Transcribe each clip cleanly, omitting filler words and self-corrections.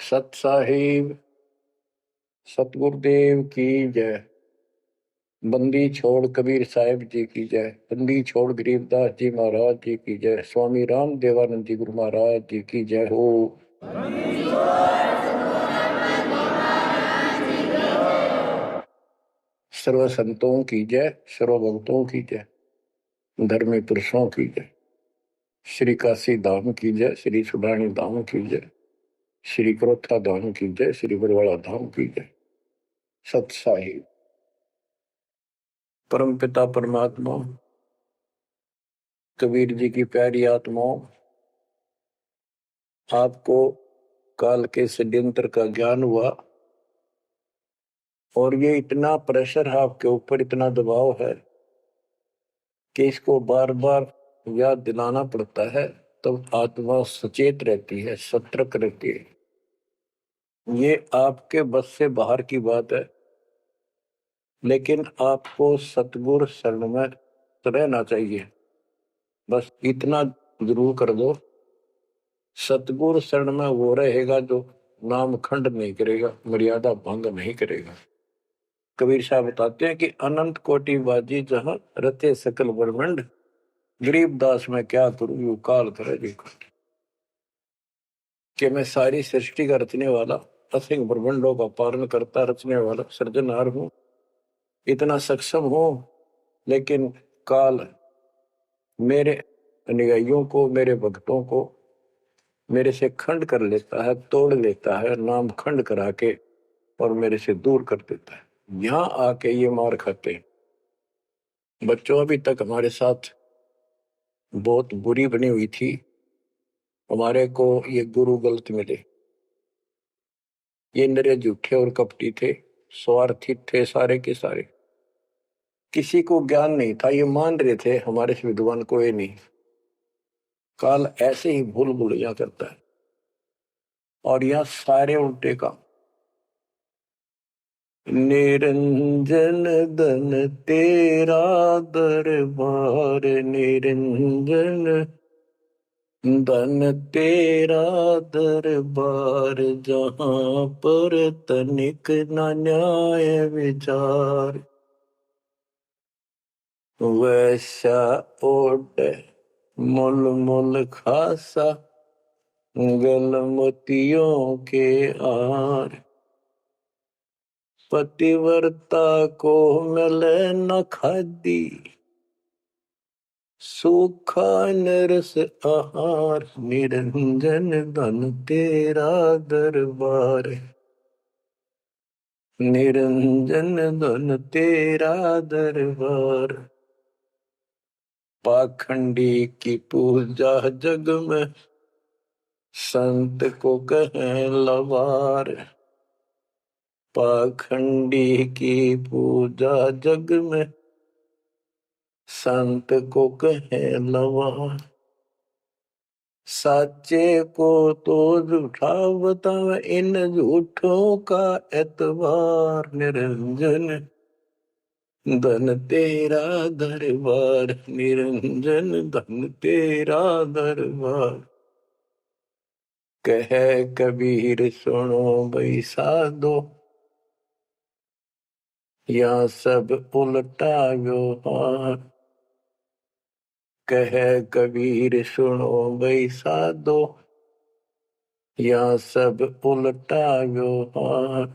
सत साहिब सतगुरुदेव की जय। बंदी छोड़ कबीर साहिब जी की जय। बंदी छोड़ गरीबदास जी महाराज जी की जय। स्वामी राम देवानंद जी गुरु महाराज जी की जय हो। सर्व संतों की जय, सर्व भक्तों की जय, धर्मी पुरुषों की जय। श्री काशी धाम की जय, श्री सुडानी धाम की जय, श्री क्रोथा धाम की जय, श्री बरवाड़ा धाम की जय। सत साहिब परम पिता परमात्मा कबीर जी की प्यारी आत्माओं, आपको काल के षड्यंत्र का ज्ञान हुआ और ये इतना प्रेशर है आपके ऊपर, इतना दबाव है कि इसको बार बार याद दिलाना पड़ता है, तब आत्मा सचेत रहती है, सतर्क रहती है। ये आपके बस से बाहर की बात है, लेकिन आपको सतगुरु शरण में रहना चाहिए। बस इतना जरूर कर दो, सतगुरु शरण में वो रहेगा जो नाम खंड नहीं करेगा, मर्यादा भंग नहीं करेगा। कबीर साहब बताते हैं कि अनंत कोटि बाजी जहां रते सकल ब्रह्मंड, गरीबदास में क्या करूं यू काल करे जी। कि मैं सारी सृष्टि का रचने वाला, असंख्य ब्रह्मंडों का पालन करता रचने वाला सृजनहार हूं, इतना सक्षम हूं, लेकिन काल मेरे अनुयायियों को, मेरे भक्तों को मेरे से खंड कर लेता है, तोड़ लेता है, नाम खंड करा के और मेरे से दूर कर देता है। यहां आके ये मार खाते हैं। बच्चों, अभी तक हमारे साथ बहुत बुरी बनी हुई थी, हमारे को ये गुरु गलत मिले। ये नरे झूठे और कपटी थे, स्वार्थी थे सारे के सारे। किसी को ज्ञान नहीं था, ये मान रहे थे हमारे से विद्वान कोई नहीं। काल ऐसे ही भूल भुलैया करता है और यह सारे उल्टे काम। निरंजन धन तेरा दरबार, निरंजन धन तेरा दरबार, जहां पर तनिक न न्याय विचार। वैसा ओट मुल मुल खासा, गल मोतियों के आर। पतिव्रता को मिले न खादी, सूखा नरस आहार। निरंजन धन तेरा दरबार, निरंजन धन तेरा दरबार। पाखंडी की पूजा जग में, संत को कहें लवार। पाखंडी की पूजा जग में, संत को कहें लवार। साचे को तो झूठा बतावे, इन झूठों का एतबार। निरंजन धन तेरा दरबार, निरंजन धन तेरा दरबार। कह कबीर सुनो भाई साधो, यहाँ सब उल्टा व्यवहार। कह कबीर सुनो भाई साधो, यहाँ सब उल्टा व्यवहार।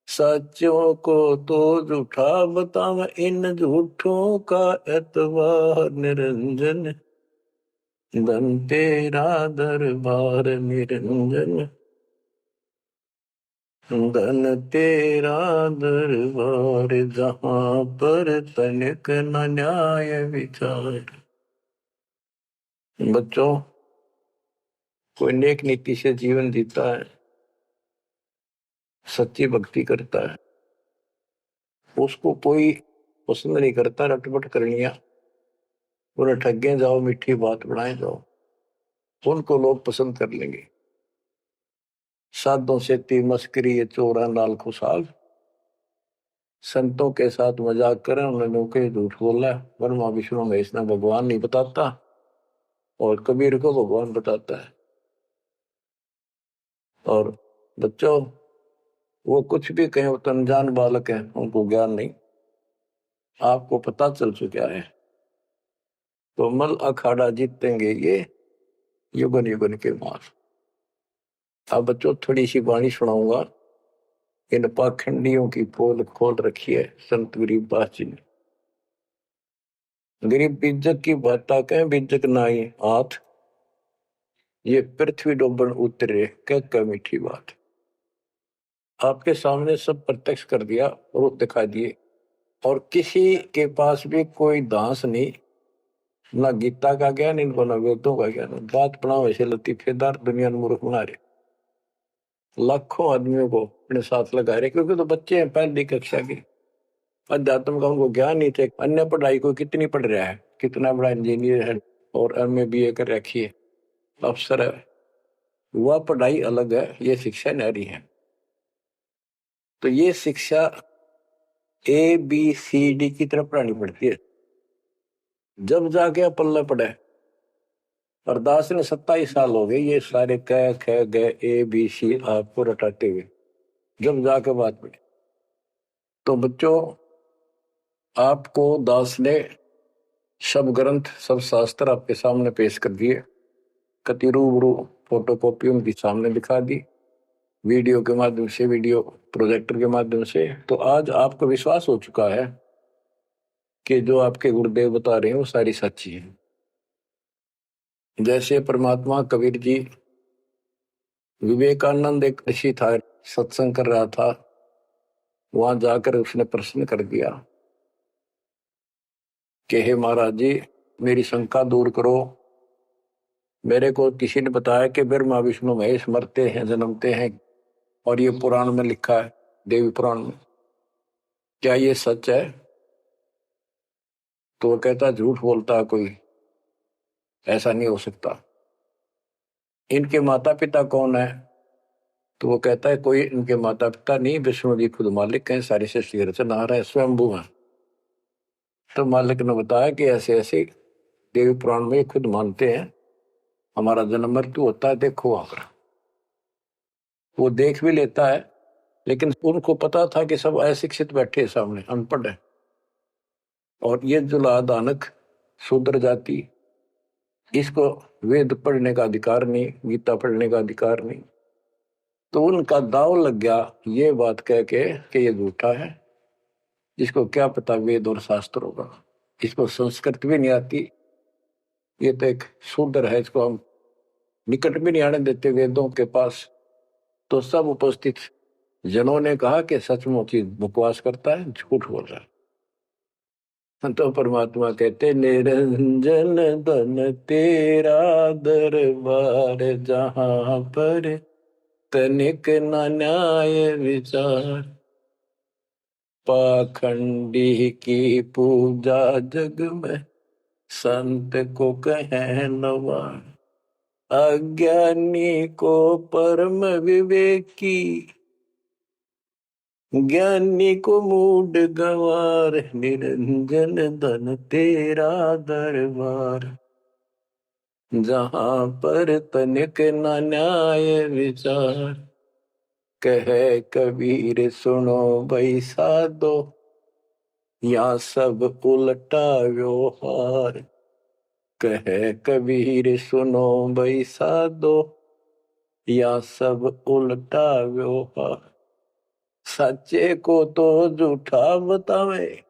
सच्चों को तो झूठा बतावे, इन झूठों का एतबार। निरंजन धन तेरा दरबार, निरंजन धन तेरा दरबार, जहां पर तनिक न न्याय विचार। बच्चों, कोई नेक नीति से जीवन जीता है, सच्ची भक्ति करता है, उसको कोई पसंद नहीं करता रटपट करनिया। पूरे ठगे जाओ, मीठी बात बढ़ाए जाओ, उनको लोग पसंद कर लेंगे। साधों से ती मस्करी चोरा नाल खुशाल। संतों के साथ मजाक करें, उन्होंने के झूठ बोला। ब्रह्मा विष्णु महेश ने भगवान नहीं बताता और कबीर को भगवान बताता है। और बच्चों, वो कुछ भी कहें, वो तो अनजान बालक है, उनको ज्ञान नहीं, आपको पता चल चुका है। तो मल अखाड़ा जीतेंगे ये युगन युगन के मार। अब बच्चों थोड़ी सी वाणी सुनाऊंगा। इन पाखंडियों की पोल खोल रखी है संत गरीबदास जी ने। गरीब बिज्जक की बात कहें, बिज्जक नाई हाथ, ये पृथ्वी डोबन उतरे कह मीठी बात। आपके सामने सब प्रत्यक्ष कर दिया, रूप दिखा दिए, और किसी के पास भी कोई दांस नहीं, ना गीता का ज्ञान इनको, ना वेदों का ज्ञान। बात बनाओ ऐसे लतीफेदार, दुनिया में मूर्ख बना रहे, लाखों आदमियों को अपने साथ लगा रहे, क्योंकि तो बच्चे हैं पहली कक्षा के, अध्यात्म का उनको ज्ञान नहीं थे। अन्य पढ़ाई को कितनी पढ़ रहा है, कितना बड़ा इंजीनियर है और एमए बीए कर रखी है, अफसर है, वह पढ़ाई अलग है, ये शिक्षा न्यारी है। तो ये शिक्षा ABCD की तरफ पढ़ानी पड़ती है, जब जाके पल्ला पड़े। और दास ने 27 साल हो गए ये सारे क ख ग ABC आपको रटाते हुए, जब जाके बात पड़ी। तो बच्चों, आपको दास ने सब ग्रंथ, सब शास्त्र आपके सामने पेश कर दिए, कति रूबरू फोटो कॉपी उनके सामने दिखा दी, वीडियो के माध्यम से, वीडियो प्रोजेक्टर के माध्यम से। तो आज आपको विश्वास हो चुका है कि जो आपके गुरुदेव बता रहे हैं वो सारी सच्ची है। जैसे परमात्मा कबीर जी, विवेकानंद एक ऋषि था, सत्संग कर रहा था, वहां जाकर उसने प्रश्न कर दिया कि हे महाराज जी, मेरी शंका दूर करो। मेरे को किसी ने बताया कि ब्रह्मा विष्णु महेश मरते हैं, जन्मते हैं, और ये पुराण में लिखा है, देवी पुराण में, क्या ये सच है? तो वो कहता झूठ बोलता है कोई, ऐसा नहीं हो सकता। इनके माता पिता कौन है? तो वो कहता है कोई इनके माता पिता नहीं, विष्णु जी खुद मालिक हैं, सारी सृष्टि की रचनाहार है, स्वयंभू है। तो मालिक ने बताया कि ऐसे ऐसे देवी पुराण में खुद मानते हैं हमारा जन्म मृत्यु होता है, देखो वहां पर। वो देख भी लेता है, लेकिन उनको पता था कि सब अशिक्षित बैठे सामने, अनपढ़ है, और ये जुला दानक शूद्र जाति, इसको वेद पढ़ने का अधिकार नहीं, गीता पढ़ने का अधिकार नहीं। तो उनका दाव लग गया ये बात कह के कि ये झूठा है, जिसको क्या पता वेद और शास्त्र होगा, इसको संस्कृत भी नहीं आती, ये तो एक शूद्र है, इसको हम निकट भी नहीं आने देते वेदों के पास। तो सब उपस्थित जनों ने कहा कि सचमुच ही बकवास करता है, झूठ बोल रहा है। तो परमात्मा कहते निरंजन धन तेरा दरबार, जहां पर तनिक न न्याय विचार, पाखंडी की पूजा जग में संत को कहे नवार, अज्ञानी को परम विवेकी, ज्ञानी को मूड गंवार, निरंजन धन तेरा दरबार, जहां पर तनिक न न्याय विचार, कहे कबीर सुनो भाई साधो, या सब उल्टा व्यवहार, कहे कबीर सुनो भाई साधो, या सब उल्टा व्यवहार, सच्चे को तो झूठा बतावे,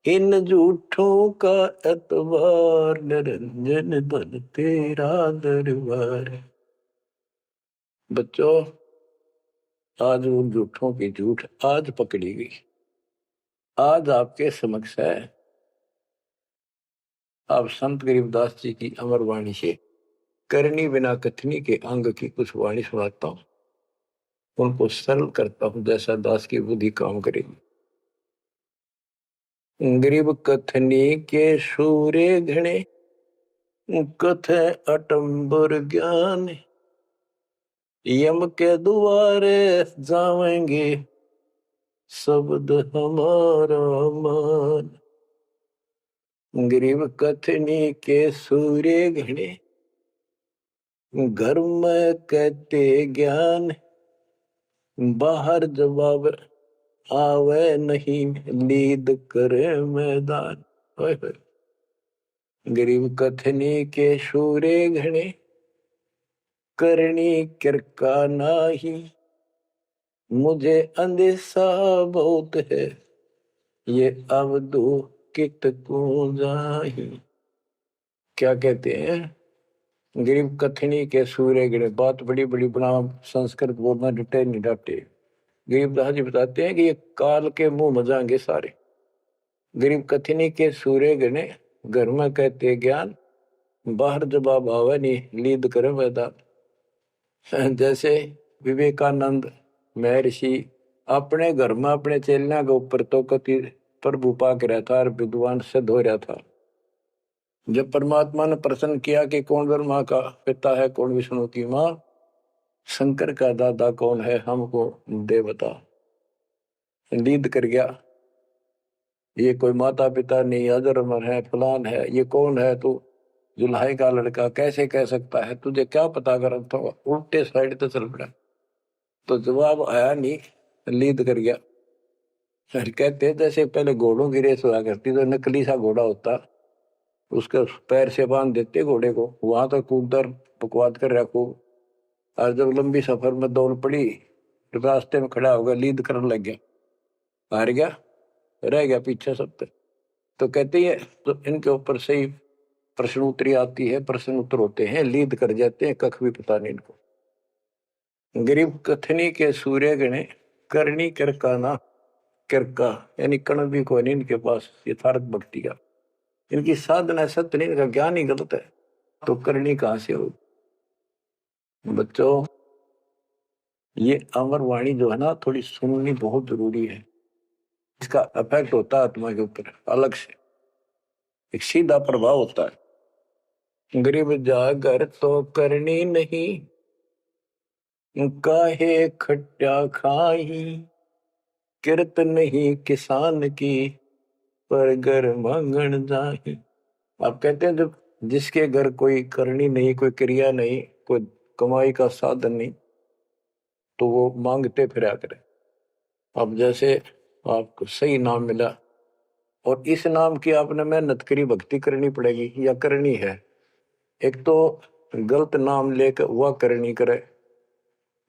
इन झूठों का एतबार, निरंजन धन तेरा दरबार। बच्चों, आज उन झूठों की झूठ आज पकड़ी गई, आज आपके समक्ष है। आप संत गरीबदास जी की अमर वाणी से करनी बिना कथनी के अंग की कुछ वाणी सुनाता हूं, उनको सरल करता हूं जैसा दास की बुद्धि काम करेगी। गरीब कथनी के सूर्य घने, कथे अटंबर ज्ञान, यम के द्वारे जावेंगे शब्द हमारा मान। गरीब कथनी के सूर्य घने, घर में कहते ज्ञान, बाहर जवाब आवे नहीं, लीद करे मैदान। ओए होए। गरीब कथनी के शूरे घने, करनी किरका नाही, मुझे अंदेशा बहुत है, ये अवधु कित को जाही। क्या कहते हैं? गरीब कथनी के सूर्य गिरे, बात बड़ी बड़ी बना, संस्कृत बोलना डटे नहीं डटे। गरीबदास जी बताते हैं कि ये काल के मुंह मजाएंगे सारे। गरीब कथनी के सूर्य गिने, घर में कहते ज्ञान, बाहर जवाब आवे नहीं, लीद करे मैदान। जैसे विवेकानंद महर्षि अपने घर में अपने चेलना के ऊपर तो कति प्रभु पाक रहा था और विद्वान सिद्ध हो रहा था। जब परमात्मा ने प्रश्न किया कि कौन ब्रह्मा का पिता है, कौन विष्णु की माँ, शंकर का दादा कौन है, हमको दे बता। लीद कर गया, ये कोई माता पिता नहीं, अजर अमर है, फलान है, ये कौन है तू, जुल्हाई का लड़का कैसे कह सकता है, तुझे क्या पता कर, तो उल्टे साइड तो चल पड़ा। तो जवाब आया नहीं, लीद कर गया। फिर कहते जैसे पहले घोड़ों की रेस हुआ करती, तो नकली सा घोड़ा होता, उसके पैर से बांध देते घोड़े को, वहां तक कूदर बकवाद कर रखो, और जब लंबी सफर में दौड़ पड़ी, रास्ते में खड़ा होगा, लीद करने लग गया, हार गया, रह गया पीछे सब तक। तो कहते हैं तो इनके ऊपर से ही प्रश्न उत्तरी आती है, प्रश्न उत्तर होते हैं, लीद कर जाते हैं, कख भी पता नहीं इनको। गरीब कथनी के सूर्य गणे, करनी किरकाना, किरका यानी कण भी कोई नहीं इनके पास यथार्थ भक्ति का, इनकी साधना सत्य नहीं, इनका ज्ञान ही गलत है, तो करनी कहां से हो। बच्चों, ये अमर वाणी जो है ना, थोड़ी सुननी बहुत जरूरी है। इसका इफेक्ट होता है आत्मा के ऊपर अलग से, एक सीधा प्रभाव होता है। गरीब जागर तो करनी नहीं, काहे खट्टा खाही, किरत नहीं किसान की, पर घर मांगन जाही। आप कहते हैं जब जिसके घर कोई करनी नहीं, कोई क्रिया नहीं, कोई कमाई का साधन नहीं, तो वो मांगते फिरा करे। अब जैसे आपको सही नाम मिला और इस नाम की आपने मेहनत करी, भक्ति करनी पड़ेगी या करनी है। एक तो गलत नाम लेकर वह करनी करे,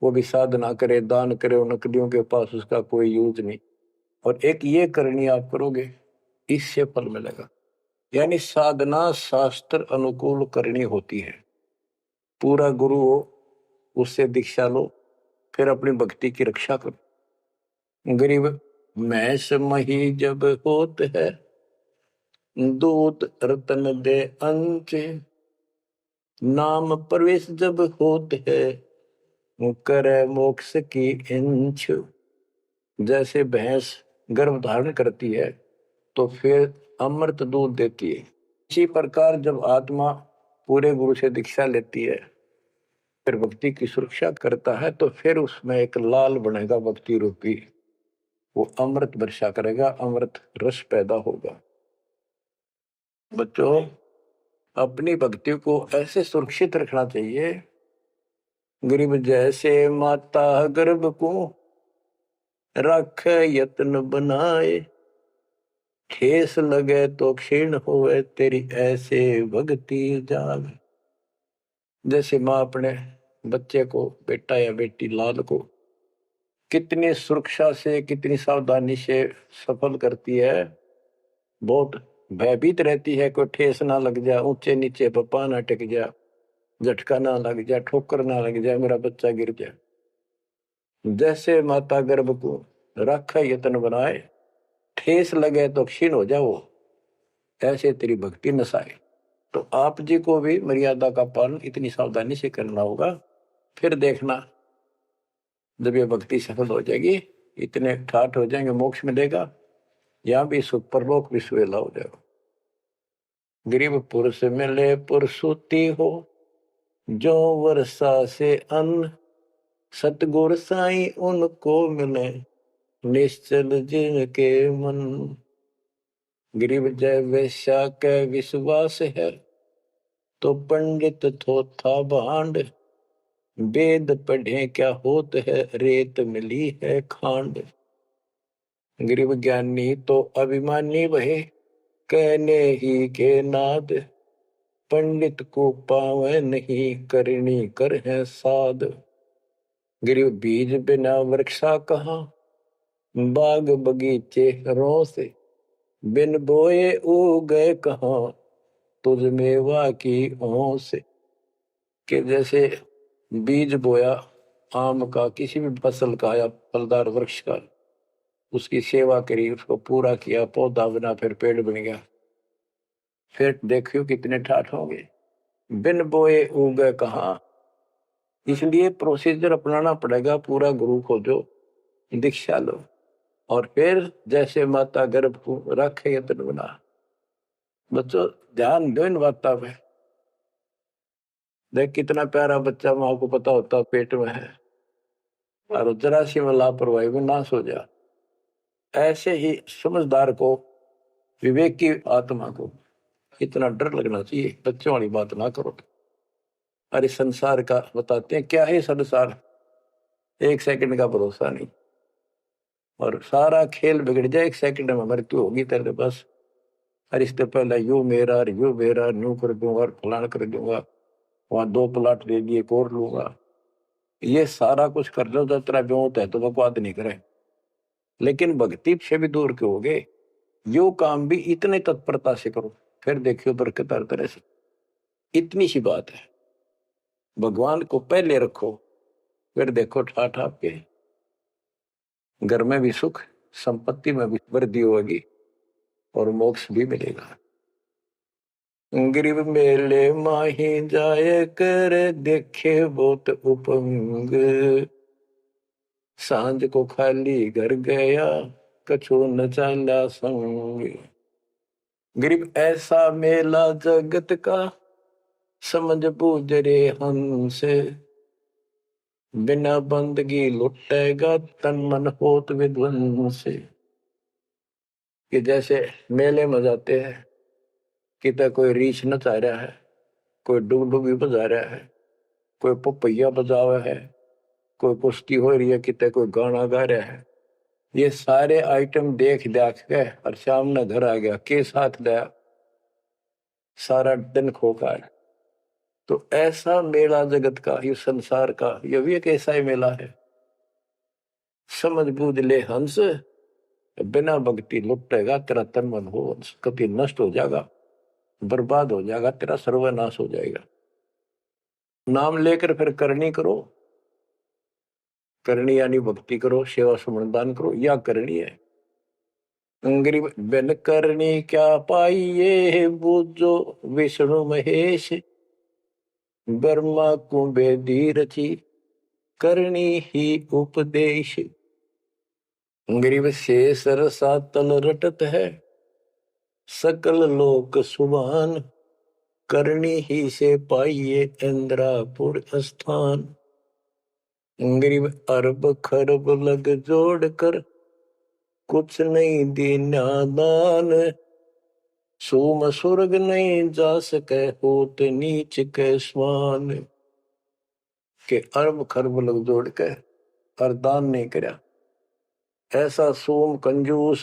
वो भी साधना करे, दान करे, उन नकलियों के पास उसका कोई यूज नहीं। और एक ये करनी आप करोगे, इससे फल मिलेगा। यानी साधना शास्त्र अनुकूल करनी होती है। पूरा गुरु हो, उससे दीक्षा लो, फिर अपनी भक्ति की रक्षा करो। गरीब मैस मही जब होत है, दूध रतन दे अंच, नाम प्रवेश जब होत है, करे मोक्ष की इंच। जैसे भैंस गर्भ धारण करती है तो फिर अमृत दूध देती है, इसी प्रकार जब आत्मा पूरे गुरु से दीक्षा लेती है, फिर भक्ति की सुरक्षा करता है, तो फिर उसमें एक लाल बनेगा भक्ति रूपी, वो अमृत वर्षा करेगा, अमृत रस पैदा होगा। बच्चों, अपनी भक्ति को ऐसे सुरक्षित रखना चाहिए। गरीब जैसे माता गर्भ को रख यत्न बनाए, ठेस लगे तो क्षीण होए, तेरी ऐसे भक्ति जाग। जैसे माँ अपने बच्चे को, बेटा या बेटी लाल को कितनी सुरक्षा से, कितनी सावधानी से सफल करती है, बहुत भयभीत रहती है, कोई ठेस ना लग जाए, ऊंचे नीचे पप्पा ना टिक जाए, झटका ना लग जाए, ठोकर ना लग जाए, मेरा बच्चा गिर जाए। जैसे माता गर्भ को रख यत्न बनाए, ठेस लगे तो क्षीण हो जाओ, ऐसे तेरी भक्ति नसाए। तो आप जी को भी मर्यादा का पालन इतनी सावधानी से करना होगा। फिर देखना, जब ये भक्ति सफल हो जाएगी, इतने ठाठ हो जाएंगे, मोक्ष मिलेगा, यहाँ भी सुख, परलोक भी सुहेला हो जाएगा। गरीब पुरुष मिले पुरसुती हो, जो वर्षा से अन्न, सतगुर साई उनको मिले, निश्चल जिनके मन। गरीब जय वैश्या के विश्वास है, तो पंडित थोथा भांड, वेद पढ़े क्या होत है, रेत मिली है खांड। गरीब ज्ञानी तो अभिमानी वहे, कहने ही के नाद, पंडित को पावे नहीं, करनी कर है साध। गरीब बीज बिना वृक्षा कहाँ, बाग बगीचे रों से, बिन बोए उगे कहाँ, तुझ मेवा की ओं से। कि जैसे बीज बोया आम का, किसी भी फसल का या फलदार वृक्ष का, उसकी सेवा करी, उसको पूरा किया, पौधा बना, फिर पेड़ बन गया, फिर देखियो कितने ठाठ होंगे। बिन बोए उगे कहाँ, इसलिए प्रोसीजर अपनाना पड़ेगा। पूरा गुरु खोजो, दीक्षा लो, और फिर जैसे माता गर्भ को रखे यत्न बना। बच्चों ध्यान दो इन बातों पे। देख कितना प्यारा बच्चा, माँ को पता होता पेट में है, और जरा सी में लापरवाही में नाश हो जा। ऐसे ही समझदार को, विवेक की आत्मा को इतना डर लगना चाहिए। बच्चों वाली बात ना करो। अरे संसार का बताते हैं क्या है संसार, एक सेकंड का भरोसा नहीं, और सारा खेल बिगड़ जाए, एक सेकंड में मृत्यु होगी तेरे बस। अरे इससे पहले यू मेरा, यू मेरा, न्यू कर दूंगा और फलान कर दूंगा, वहां 2 प्लाट दे दिए, कोर लूंगा। ये सारा कुछ कर लो तो तेरा ब्योत है तो बकवाद नहीं करे, लेकिन भक्ति से भी दूर के हो गए। यो काम भी इतने तत्परता से करो, फिर देखियो बरकत हर तरह से। इतनी सी बात है, भगवान को पहले रखो, फिर देखो ठाठ आपके घर में भी सुख, संपत्ति में भी वृद्धि होगी, और मोक्ष भी मिलेगा। गरीब मेले माही जाए कर, देखे बहुत उपंग, सांझ को खाली घर गया, कछु न चाला संग। गरीब ऐसा मेला जगत का, समझ बूझ रे हंस, बिना बंदगी लुटेगा, तन मन होत विध्वंस। कि जैसे मेले में जाते हैं, कितना कोई रीछ नचा रहा है, कोई डुगडुगी बजा रहा है, कोई पपैया बजा हुआ है, कोई कुश्ती हो रही है, कितने कोई गाना गा रहा है। ये सारे आइटम देख देख के और शाम ने घर आ गया, के साथ गया, सारा दिन खोखा है। तो ऐसा मेला जगत का, ये संसार का, ये भी एक ऐसा ही मेला है। समझ बूझ ले हंस, बिना भक्ति लुटेगा, तेरा तन मन हो कभी नष्ट हो जाएगा, बर्बाद हो जाएगा, तेरा सर्वनाश हो जाएगा। नाम लेकर फिर करनी करो, करनी यानी भक्ति करो, सेवा समर्दान करो, या करनी है। गरीब बिन करनी क्या पाइये, बूझो विष्णु महेश, ब्रह्मा कुंभे रची, करनी ही उपदेश। गरीब शेष रसा तल रटत है, सकल लोक सुभान, करनी ही से पाइये इंद्रापुर स्थान। गरीब अरब खरब लग जोड़ कर, कुछ नहीं दीना दान, सोम स्वर्ग नहीं जा सके, होत नीच के स्वान। के अरब खरब लग जोड़ के और दान नहीं करया, ऐसा सोम कंजूस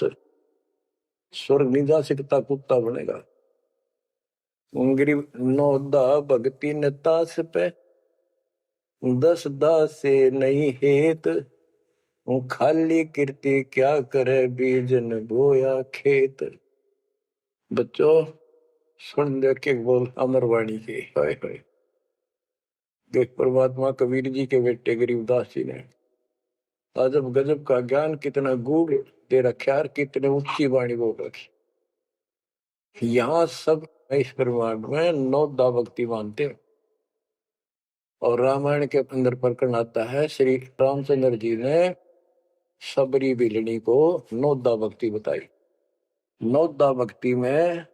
स्वर्ग नहीं जा सकता, कुत्ता बनेगा। गरीब नौदा भक्ति नतास पे, 10 दास से नहीं हेत, खाली कीर्ति क्या करे, बीजन बोया खेत। बच्चों सुन दे के बोल अमरवाणी के, हाय हाय। देख परमात्मा कबीर जी के बेटे गरीबदास जी ने अजब गजब का ज्ञान कितना गूढ़ दे रखा है, कितने ऊंची वाणी बोल रखी। यहाँ सब इस ब्रह्मांड में 9 दा भक्ति मानते हैं, और रामायण के अंदर प्रकरण आता है, श्री रामचंद्र जी ने सबरी बिलनी को 9 दा भक्ति बताई। 9 दा भक्ति में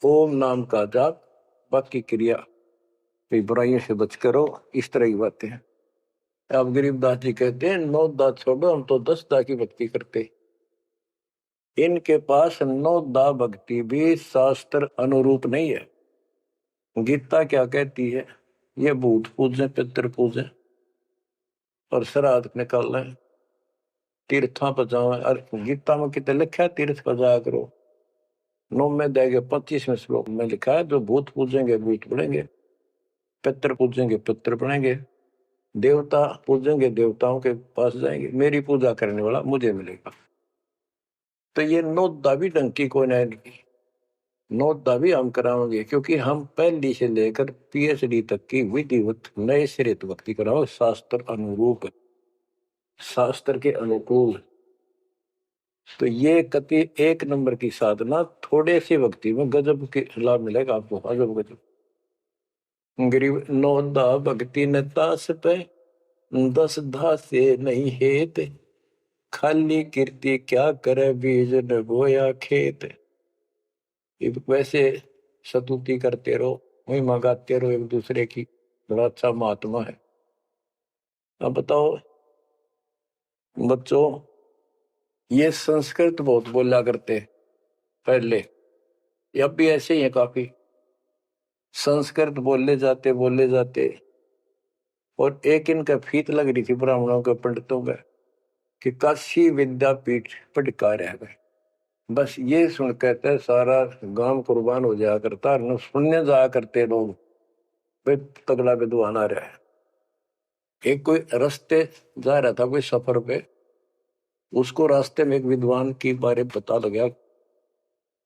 ओम नाम का जाप, बाकी क्रिया, बुराइयों से बच करो, इस तरह की बातें हैं। अब गरीबदास जी कहते हैं 9 दा छोड़ो, हम तो 10 दा की भक्ति करते। इनके पास 9 दा भक्ति भी शास्त्र अनुरूप नहीं है। गीता क्या कहती है? ये भूत पूजे, पितर पूजे और श्राद्ध निकाल, तीर्था पर जाओ। और गीता में कितने लिखा है तीर्थ पर जाया करो? 9 में देंगे 25वें श्लोक में लिखा है, जो भूत पूजेंगे भूत बढ़ेंगे, पितर पूजेंगे पितर बढ़ेंगे, देवता पूजेंगे देवताओं के पास जाएंगे, मेरी पूजा करने वाला मुझे मिलेगा। तो ये नोदा भी डंकी को नहीं, नोदा भी हम कराओगे, क्योंकि हम पहली से लेकर पीएचडी तक की विधिवत नए सिरे भक्ति कराओ, शास्त्र अनुरूप, शास्त्र के अनुकूल। तो ये कति एक नंबर की साधना, थोड़े से भक्ति में गजब के लाभ मिलेगा आपको, अजब गजब। गरीब नौदा भक्ति न तास पे, 10 धा से नहीं हेत, खाली कीर्ति क्या करे बीज न बोया खेत। वैसे स्तुति करते रहो, वही मंगाते रहो एक दूसरे की, बड़ा अच्छा महात्मा है। अब बताओ बच्चों, ये संस्कृत बहुत बोला करते पहले, अब भी ऐसे ही है, काफी संस्कृत बोले जाते। और एक इनका फीत लग रही थी ब्राह्मणों के पंडितों का कि काशी विद्यापीठ पढ़का रह गए। बस ये सुन कहते सारा गांव कुर्बान हो जाया करता, न सुनने जाया करते लोग, वे तगड़ा विद्वान आ रहा है। एक कोई रास्ते जा रहा था कोई सफर पे, उसको रास्ते में एक विद्वान की बारे पता लगा,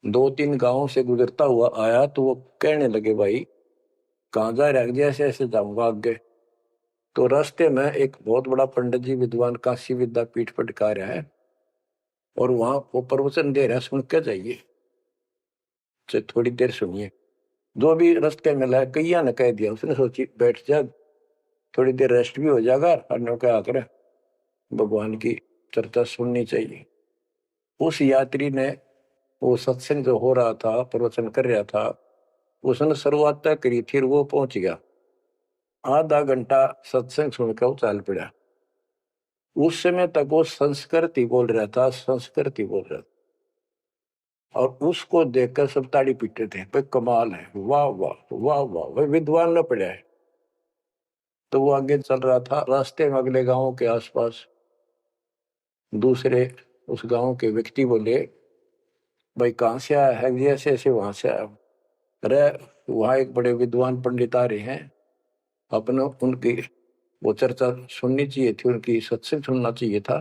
2-3 गांवों से गुजरता हुआ आया, तो वो कहने लगे भाई कहाँ जा रहा है? ऐसे ऐसे जाऊंगा आगे। तो रास्ते में एक बहुत बड़ा पंडित जी विद्वान काशी विद्यापीठ पढ़का रहा है, और वहां वो प्रवचन दे रहा है, सुन के जाइए, थोड़ी देर सुनिए। जो भी रास्ते में लाया कैया ने कह दिया, उसने सोची बैठ जा, थोड़ी देर रेस्ट भी हो जाएगा, और क्या करे भगवान की चर्चा सुननी चाहिए। उस यात्री ने, वो सत्संग जो हो रहा था, प्रवचन कर रहा था, उसने शुरुआत तक करी, फिर वो पहुंच गया, आधा घंटा सत्संग सुनकर वो चल पड़ा। उस समय तक वो संस्कृत ही बोल रहा था, संस्कृत ही बोल रहा था, और उसको देखकर सब ताड़ी पीटते थे, भाई कमाल है, वाह वाह वाह वाह, भाई विद्वान न पड़ा है। तो वो आगे चल रहा था, रास्ते में अगले गांव के आसपास दूसरे उस गांव के व्यक्ति बोले, भाई कहाँ से आया है? ऐसे ऐसे वहां से आया। अरे वहां एक बड़े विद्वान पंडित आ रहे हैं, अपने उनकी वो चर्चा सुननी चाहिए थी, उनकी सत्संग सुनना चाहिए था।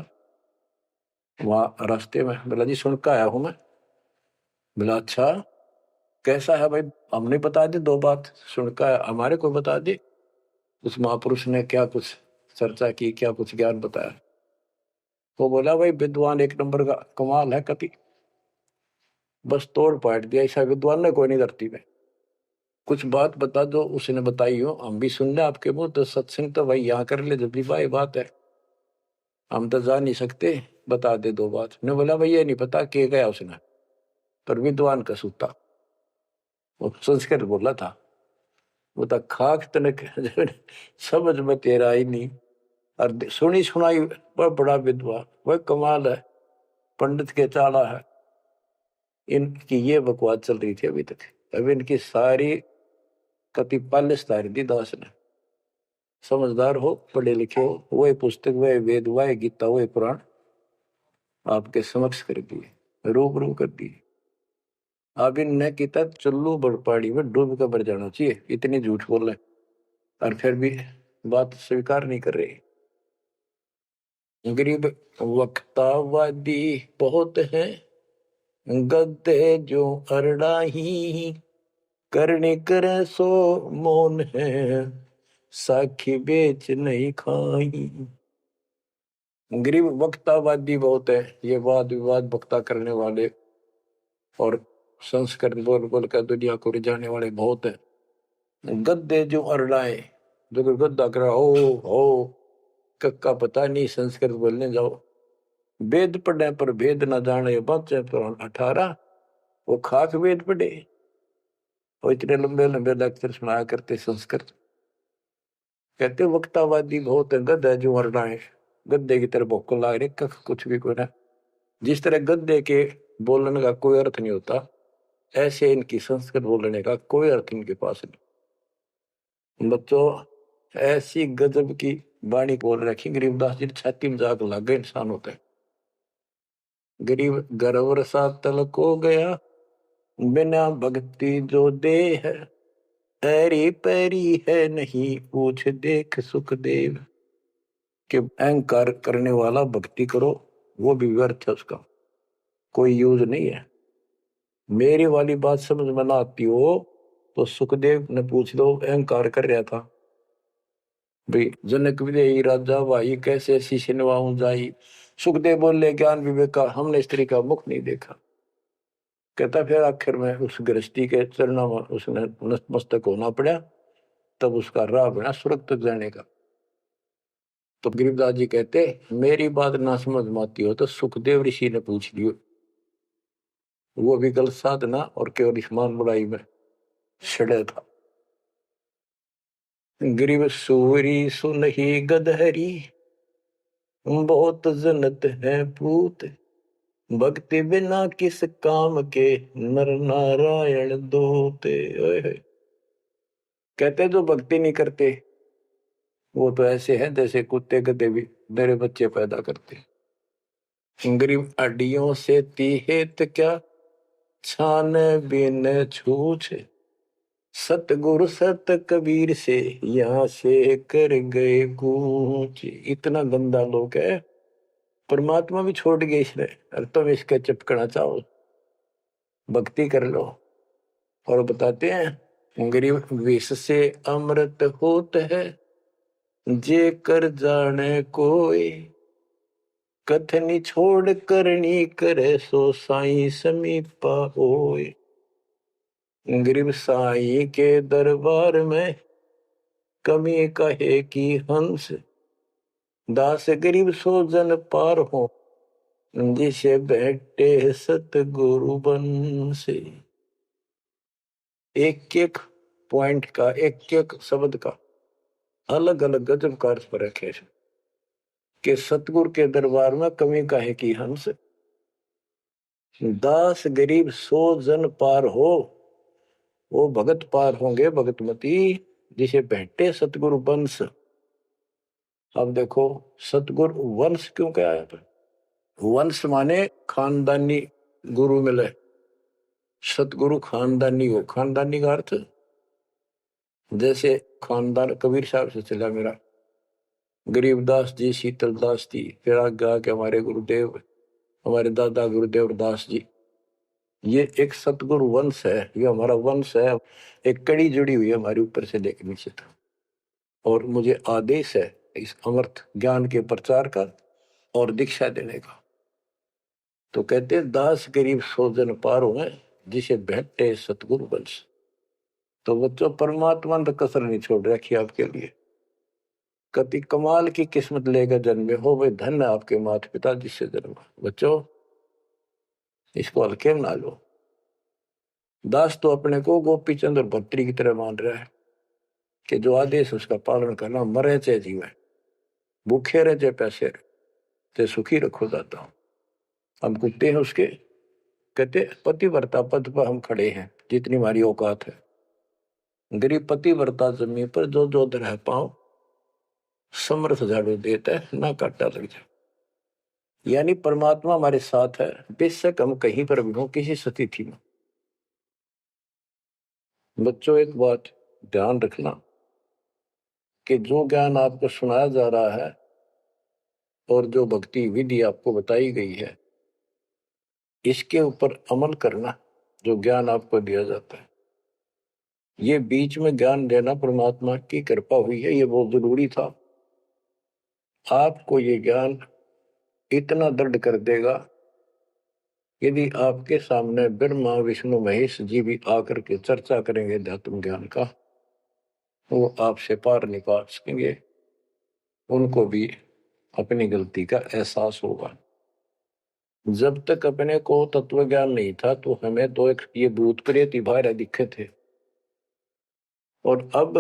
वहां रास्ते में बोला जी सुन कर आया हूं मैं। बोला अच्छा कैसा है भाई? हमने बता दी 2 बात, सुनकर हमारे को बता दी। उस महापुरुष ने क्या कुछ चर्चा की, क्या कुछ ज्ञान बताया? वो बोला भाई विद्वान एक नंबर का, कमाल है कति, बस तोड़ पाट दिया, ऐसा विद्वान ने कोई नहीं धरती में। कुछ बात बता दो, उसने बताई हो, हम भी सुन ले आपके मुंह, तो सत्संग तो भाई यहाँ कर ले, जब भी भाई बात है, हम तो जा नहीं सकते, बता दे 2 बात। ने बोला भाई ये नहीं पता के गया उसने, पर विद्वान का सूता, वो संस्कृत बोला था, वो तो खाक तनक समझ में तेरा ही नहीं, और सुनी सुनाई वह बड़ा विद्वान, वह कमाल है, पंडित के चाला है। इनकी ये बकवास चल रही थी अभी तक। अब इनकी सारी कति पालिश तारी दी दास ने। समझदार हो, पढ़े लिखे हो, वही पुस्तक, वही वेद, वही गीता, वही पुराण आपके समक्ष कर दिए, रूबरू कर दिए। अब इनने किता चुल्लू बड़पाड़ी में डूब कर मर जाना चाहिए, इतनी झूठ बोल रहे, और फिर भी बात स्वीकार नहीं कर रहे। गरीब वक्तावादी बहुत है, गद्दे जो अरड़ाही, करने करे सो मौन है, साखी बेच नहीं खाई। गरीब वक्तावादी बहुत है, ये वाद विवाद वक्ता करने वाले और संस्कृत बोल बोल कर दुनिया को रिझाने वाले बहुत है। गद्दे जो अरड़ाए, जो गद्दा करा हो कक्का पता नहीं, संस्कृत बोलने जाओ, वेद पढ़े पर भेद न जाने, बच्चे पुराण 18, वो खाक वेद पढ़े, वो इतने लंबे लंबे लेक्चर सुनाया करते संस्कृत। कहते वक्तावादी बहुत है, गद्दे जो अरड़ाए, गद्दे की तरह भोक ला रहे, कख कुछ भी कोई ना। जिस तरह गद्दे के बोलने का कोई अर्थ नहीं होता, ऐसे इनकी संस्कृत बोलने का कोई अर्थ इनके पास नहीं। बच्चों ऐसी गजब की वाणी बोल रखी गरीबदास जी, छाती में जाग लग गए इंसान होते हैं। गरीब गर्वर सा तलक हो गया, बिना भक्ति जो दे है, ऐरी पैरी है नहीं पूछ देख सुखदेव। कि अहंकार करने वाला भक्ति करो, वो भी व्यर्थ है, उसका कोई यूज नहीं है। मेरी वाली बात समझ में ना आती हो तो सुखदेव ने पूछ लो, अहंकार कर रहा था भाई। जनक विदेही राजा भाई कैसे शीशे नवाऊं जाई। सुखदेव बोले ज्ञान विवेक का हमने स्त्री का मुख नहीं देखा। कहता फिर आखिर में उस गृहस्थी के चरणों में उसने नतमस्तक होना पड़ा, तब उसका राह बना स्वर्ग तक जाने का। तो गरीबदास जी कहते मेरी बात ना समझ में आती हो तो सुखदेव ऋषि ने पूछ लियो, वो भी गलत साधना और केवल ईमान बुराई में छड़े था। गरीब सूरी सुनही गदहरी, बहुत जनत है पूत, भक्ति बिना किस काम के, नर नारायण दोते। कहते जो भक्ति नहीं करते वो तो ऐसे है जैसे कुत्ते गधे भी मेरे बच्चे पैदा करते। गरीब अड्डियों से तीहेत क्या, छान बिन छूछ, सतगुरु सत कबीर से यहाँ से कर गए कूच। इतना गंदा लोग है, परमात्मा भी छोड़ गए इसने, और तुम इसका चिपकना चाहो, भक्ति कर लो। और बताते हैं गरीब विष से अमृत होत है, जे कर जाने कोई, कथनी छोड़ करनी करे, सो साई समीपा होए। गरीब साई के दरबार में कमी कहे की हंस, दास गरीब सो जन पार हो, जिसे बैठे सतगुरु बंसे। एक एक पॉइंट का, एक एक शब्द का अलग अलग गजब का अर्थ पर रखे कि सतगुरु के दरबार में कमी काहे की हंस, दास गरीब सो जन पार हो, वो भगत पार होंगे भगतमती, जिसे बैठे सतगुरु वंश। अब देखो सतगुरु वंश क्यों कहा है? वंश माने खानदानी गुरु मिले, सतगुरु खानदानी हो। खानदानी का अर्थ जैसे खानदान कबीर साहब से चला मेरा, गरीबदास जी, शीतलदास जी, फिर आगे आके हमारे गुरुदेव, हमारे दादा गुरुदेव दास जी। ये एक सतगुरु वंश है, ये हमारा वंश है। एक कड़ी जुड़ी हुई है हमारे ऊपर से लेकर नीचे तक। और मुझे आदेश है इस अमृत ज्ञान के प्रचार का और दीक्षा देने का। तो कहते दास गरीब सोजन पारो है, जिसे बैठे सतगुरु वंश। तो बच्चों परमात्मा ने कसर नहीं छोड़ रखी आपके लिए। कति कमाल की किस्मत लेकर जन्मे हो, वे धन है आपके माता पिता जिससे जन्मा। बच्चों इसको हल्के में ना लो। दास तो अपने को गोपी चंद और भक्तरी की तरह मान रहा है कि जो आदेश उसका पालन करना, मरे चाहे जीवे, भूखे रहे चाहे पैसे रहे, चाहे सुखी रखो जाता हूं। हम कुत्ते हैं उसके। कहते पतिव्रता पद पर हम खड़े हैं जितनी हमारी औकात है। गरीब पतिव्रता जमीन पर जो जो रह पाओ, समर्थ झाड़ू देता है ना काटा लग जाए। यानी परमात्मा हमारे साथ है, बेशक हम कहीं पर भी हो, किसी स्थिति में। बच्चों एक बात ध्यान रखना कि जो ज्ञान आपको सुनाया जा रहा है और जो भक्ति विधि आपको बताई गई है, इसके ऊपर अमल करना। जो ज्ञान आपको दिया जाता है, ये बीच में ज्ञान देना परमात्मा की कृपा हुई है, ये बहुत जरूरी था। आपको ये ज्ञान इतना दृढ़ कर देगा, यदि आपके सामने ब्रह्मा विष्णु महेश जी भी आकर के चर्चा करेंगे अध्यात्म ज्ञान का, वो आपसे पार नहीं पा सकेंगे। उनको भी अपनी गलती का एहसास होगा। जब तक अपने को तत्व ज्ञान नहीं था तो हमें तो एक ये भूत प्रेत बाहर दिखे थे। और अब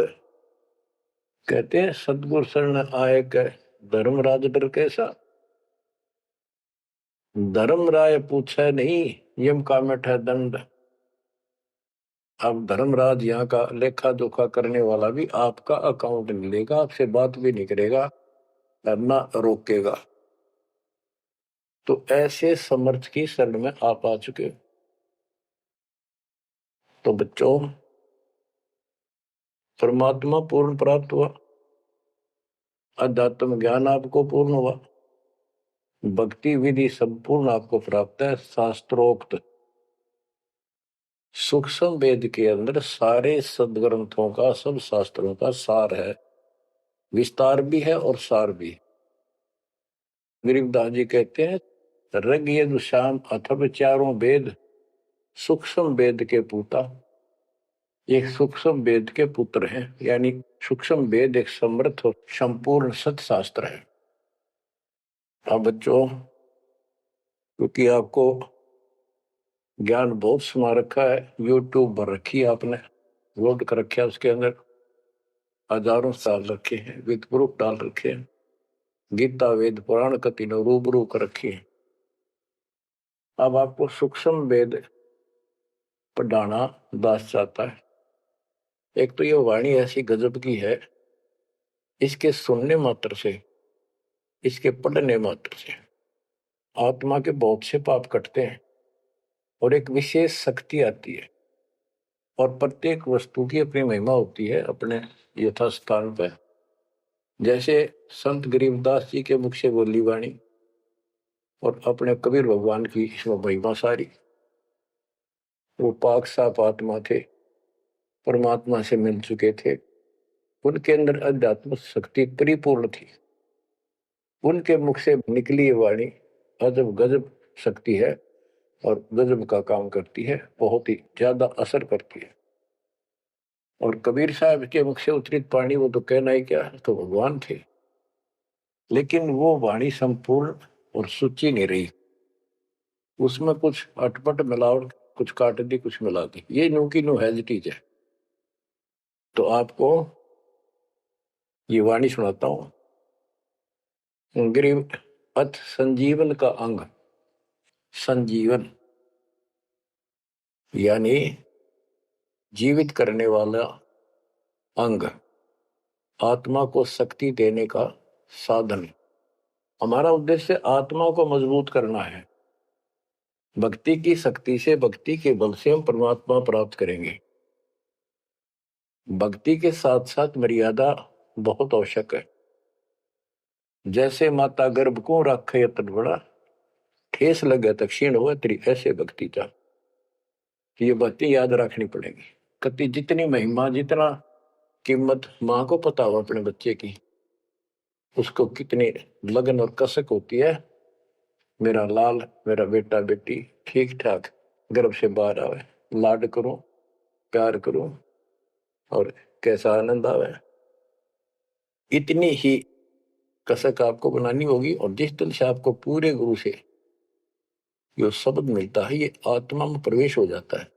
कहते हैं सतगुरु शरण आए के धर्मराज डर कैसा। धर्म राय पूछे नहीं, यम का मिठा दंड। अब धर्मराज यहाँ का लेखा जोखा करने वाला भी आपका अकाउंट नहीं लेगा, आपसे बात भी नहीं करेगा और ना रोकेगा। तो ऐसे समर्थ की शरण में आप आ चुके हो। तो बच्चों, परमात्मा पूर्ण प्राप्त हुआ, अध्यात्म ज्ञान आपको पूर्ण हुआ, भक्ति विधि संपूर्ण आपको प्राप्त है। शास्त्रोक्त सूक्ष्म वेद के अंदर सारे सदग्रंथों का, सब शास्त्रों का सार है। विस्तार भी है और सार भी। गरीबदास जी कहते हैं, ऋग यजुः साम अथर्व चारों वेद सूक्ष्म वेद के पूता। एक सूक्ष्म वेद के पुत्र हैं, यानी सूक्ष्म वेद एक समृद्ध और संपूर्ण सत्शास्त्र है। अब बच्चों, क्योंकि आपको ज्ञान बहुत समा रखा है, यूट्यूब पर रखी है आपने, लोड कर रखा है, उसके अंदर हजारों साल रखे हैं, वेद प्रूफ डाल रखे हैं, गीता वेद पुराण का तीनों रूबरू कर रखी है। अब आपको सूक्ष्म वेद पढ़ाना दास चाहता है। एक तो ये वाणी ऐसी गजब की है, इसके सुनने मात्र से, इसके पढ़ने मात्र से आत्मा के बहुत से पाप कटते हैं और एक विशेष शक्ति आती है। और प्रत्येक वस्तु की अपनी महिमा होती है अपने यथास्थान पर। जैसे संत गरीबदास जी के मुख से बोली वाणी और अपने कबीर भगवान की इसमें महिमा सारी। वो पाक साफ आत्मा थे, परमात्मा से मिल चुके थे, उनके अंदर अध्यात्म शक्ति परिपूर्ण थी। उनके मुख से निकली ये वाणी अजब गजब शक्ति है और गजब का काम करती है, बहुत ही ज्यादा असर करती है। और कबीर साहब के मुख से उतरित वाणी, वो तो कहना ही क्या है, तो भगवान थे। लेकिन वो वाणी संपूर्ण और सुची नहीं रही, उसमें कुछ अटपट मिलावट, कुछ काट दी, कुछ मिला दी, ये नो की नो हैजिटीज है। तो आपको ये वाणी सुनाता हूं। गरीब अथ संजीवन का अंग, संजीवन यानी जीवित करने वाला अंग, आत्मा को शक्ति देने का साधन। हमारा उद्देश्य आत्मा को मजबूत करना है। भक्ति की शक्ति से, भक्ति के बल से हम परमात्मा प्राप्त करेंगे। भक्ति के साथ साथ मर्यादा बहुत आवश्यक है। जैसे माता गर्भ को रखे तन बड़ा, ठेस लगे तो क्षीण हो तेरी, ऐसे भक्ति चाह। ये भक्ति याद रखनी पड़ेगी। कति जितनी महिमा, जितना कीमत माँ को पता हो अपने बच्चे की, उसको कितनी लगन और कसक होती है। मेरा लाल, मेरा बेटा बेटी ठीक ठाक गर्भ से बाहर आवे, लाड करूं, प्यार करूं और कैसा आनंद आवे, इतनी ही कसक आपको बनानी होगी। और जिस दिल से आपको पूरे गुरु से जो शब्द मिलता है, ये आत्मा में प्रवेश हो जाता है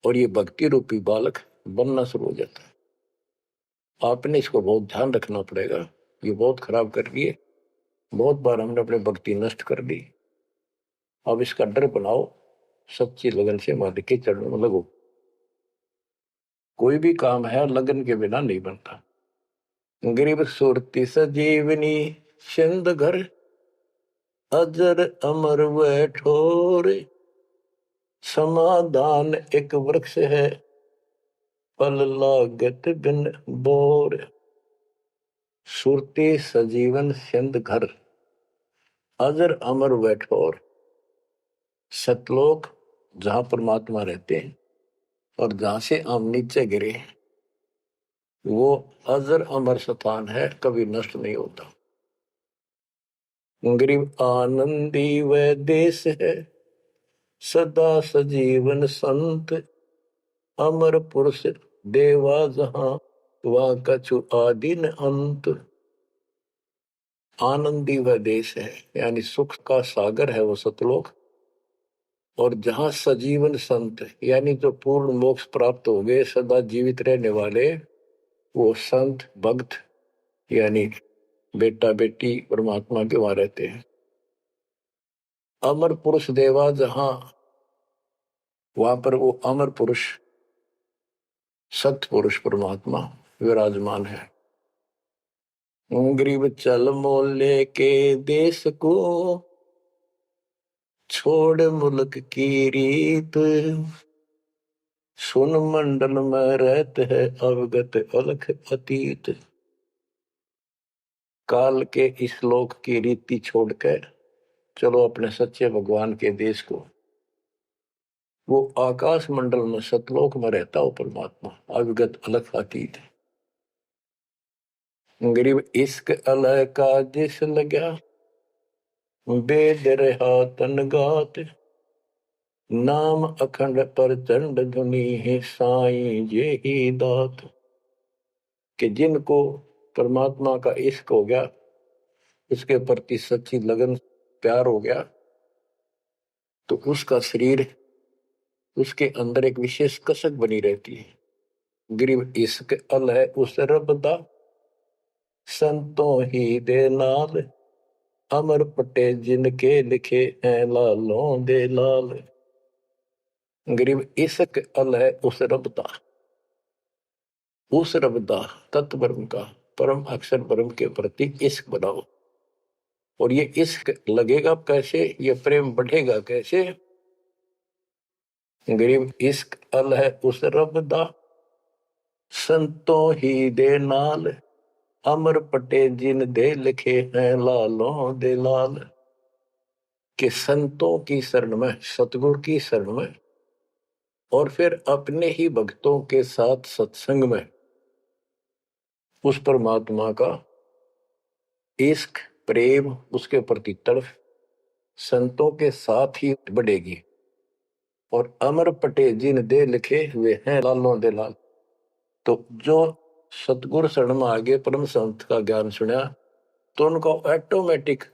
और ये भक्ति रूपी बालक बनना शुरू हो जाता है। आपने इसको बहुत ध्यान रखना पड़ेगा। ये बहुत खराब कर रही है, बहुत बार हमने अपनी भक्ति नष्ट कर दी। अब इसका डर बनाओ, सच्ची लगन से मालिक के चरणों में लगो। कोई भी काम है लगन के बिना नहीं बनता। गरीब सुरती सजीवनी सिंध घर, अजर अमर व ठोर, समाधान एक वृक्ष है, फल लागत बिन बोर। सुरती सजीवन सिंध घर, अजर अमर व ठोर। सतलोक जहां परमात्मा रहते हैं और जहां से हम नीचे गिरे, वो अजर अमर स्थान है, कभी नष्ट नहीं होता। गरीब आनंदी व देश है, सदा सजीवन संत, अमर पुरुष देवा जहां, वह कछु आदि न अंत। आनंदी वह देश है, यानी सुख का सागर है वो सतलोक। और जहां सजीवन संत, यानी जो पूर्ण मोक्ष प्राप्त हो गए, सदा जीवित रहने वाले, वो संत भक्त यानी बेटा बेटी परमात्मा के वहां रहते हैं। अमर पुरुष देवा जहां, वहां पर वो अमर पुरुष, सत्य पुरुष परमात्मा विराजमान है। गरीब चल मोले के देश को, छोड़ मुल्क की रीत, सुन मंडल में रहते है अवगत अलख अतीत। काल के इस लोक की रीति छोड़कर चलो अपने सच्चे भगवान के देश को। वो आकाश मंडल में सतलोक में रहता हो परमात्मा, अविगत अलग अतीत। गरीब इश्क अलह का जिस लगा, वेद रहा तन गात, नाम अखंड प्रचंड धुनी है साईं जे ही दात। कि जिनको परमात्मा का इश्क हो गया, उसके प्रति सच्ची लगन प्यार हो गया, तो उसका शरीर, उसके अंदर एक विशेष कसक बनी रहती है। गरीब इश्क अल है उस रब दा, संतों ही दे नाल, अमर पटे जिनके लिखे हैं लालों दे लाल। गरीब इश्क अल है उस रब दा, उस रब दा तत्व ब्रह्म का, परम अक्षर ब्रह्म के प्रति इश्क बनाओ। और ये इश्क लगेगा कैसे, ये प्रेम बढ़ेगा कैसे। गरीब इश्क अल है उस रब दा, संतों ही दे नाल, अमर पटे जिन दे लिखे हैं लालों दे लाल। कि संतों की शरण में, सतगुरु की शरण में, और फिर अपने ही भक्तों के साथ सत्संग में उस परमात्मा का इश्क प्रेम, उसके प्रति तड़प संतों के साथ ही बढ़ेगी। और अमर पटे जिन दे लिखे हुए हैं लालों दे लाल। तो जो सतगुरु शरण में आगे परम संत का ज्ञान सुना, तो उनको ऑटोमेटिक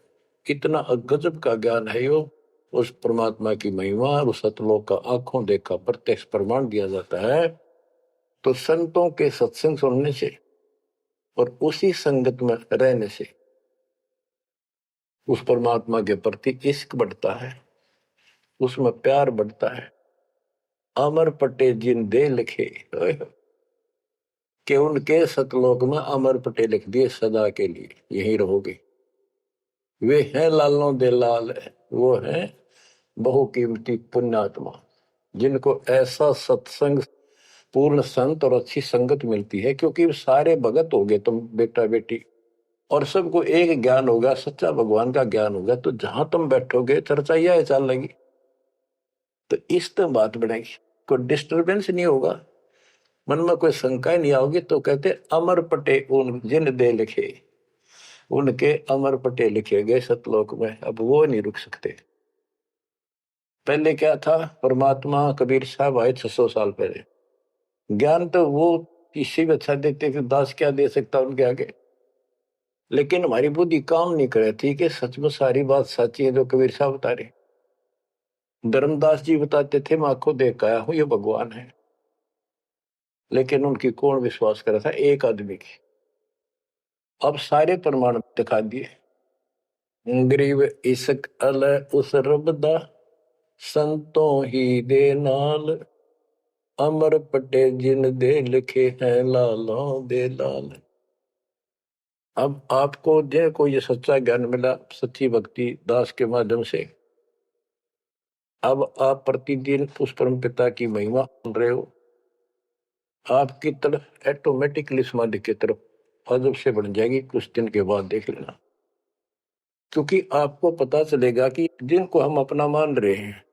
इतना गजब का ज्ञान है, यो उस परमात्मा की महिमा, उस सतलोक का आंखों देखा प्रत्यक्ष प्रमाण दिया जाता है। तो संतों के सत्संग सुनने से और उसी संगत में रहने से उस परमात्मा के प्रति इश्क बढ़ता है, उसमें प्यार बढ़ता है। अमर पटे जिन दे लिखे, कि उनके सतलोक में अमर पटे लिख दिए, सदा के लिए यही रहोगे। वे हैं लालों दे लाल, वो हैं बहुकीमती पुण्यात्मा, जिनको ऐसा सत्संग पूर्ण संत और अच्छी संगत मिलती है। क्योंकि सारे भगत हो गए तुम बेटा बेटी, और सबको एक ज्ञान होगा, सच्चा भगवान का ज्ञान होगा, तो जहां तुम बैठोगे चर्चा यह चल लगी, तो इस तो बात बनेगी, कोई डिस्टरबेंस नहीं होगा, मन में कोई शंका नहीं आओगी। तो कहते अमर पटे उन जिन दे लिखे, उनके अमर पटे लिखे गए सतलोक में, अब वो नहीं रुक सकते। पहले क्या था, परमात्मा कबीर साहब आए 600 साल पहले, ज्ञान तो वो किसी भी अच्छा देते थे, दास क्या दे सकता उनके आगे। लेकिन हमारी बुद्धि काम नहीं करे थी कि सच में सारी बात सच्ची है जो कबीर साहब बता रहे। धर्मदास जी बताते थे मैं आंखों देख आया हूं ये भगवान है, लेकिन उनकी कौन विश्वास करा था, एक आदमी की। अब सारे प्रमाण दिखा दिए। गरीब इश्क अल उस रब दा, संतों ही दे नाल, अमर पटे जिन दे लिखे हैं लालों दे लाल। अब आपको जो ये सच्चा ज्ञान मिला सच्ची भक्ति दास के माध्यम से, अब आप प्रतिदिन उस परम पिता की महिमा सुन रहे हो, आपकी तरफ ऑटोमेटिकली समाधि की तरफ अजब से बढ़ जाएगी। कुछ दिन के बाद देख लेना, क्योंकि आपको पता चलेगा कि जिनको हम अपना मान रहे हैं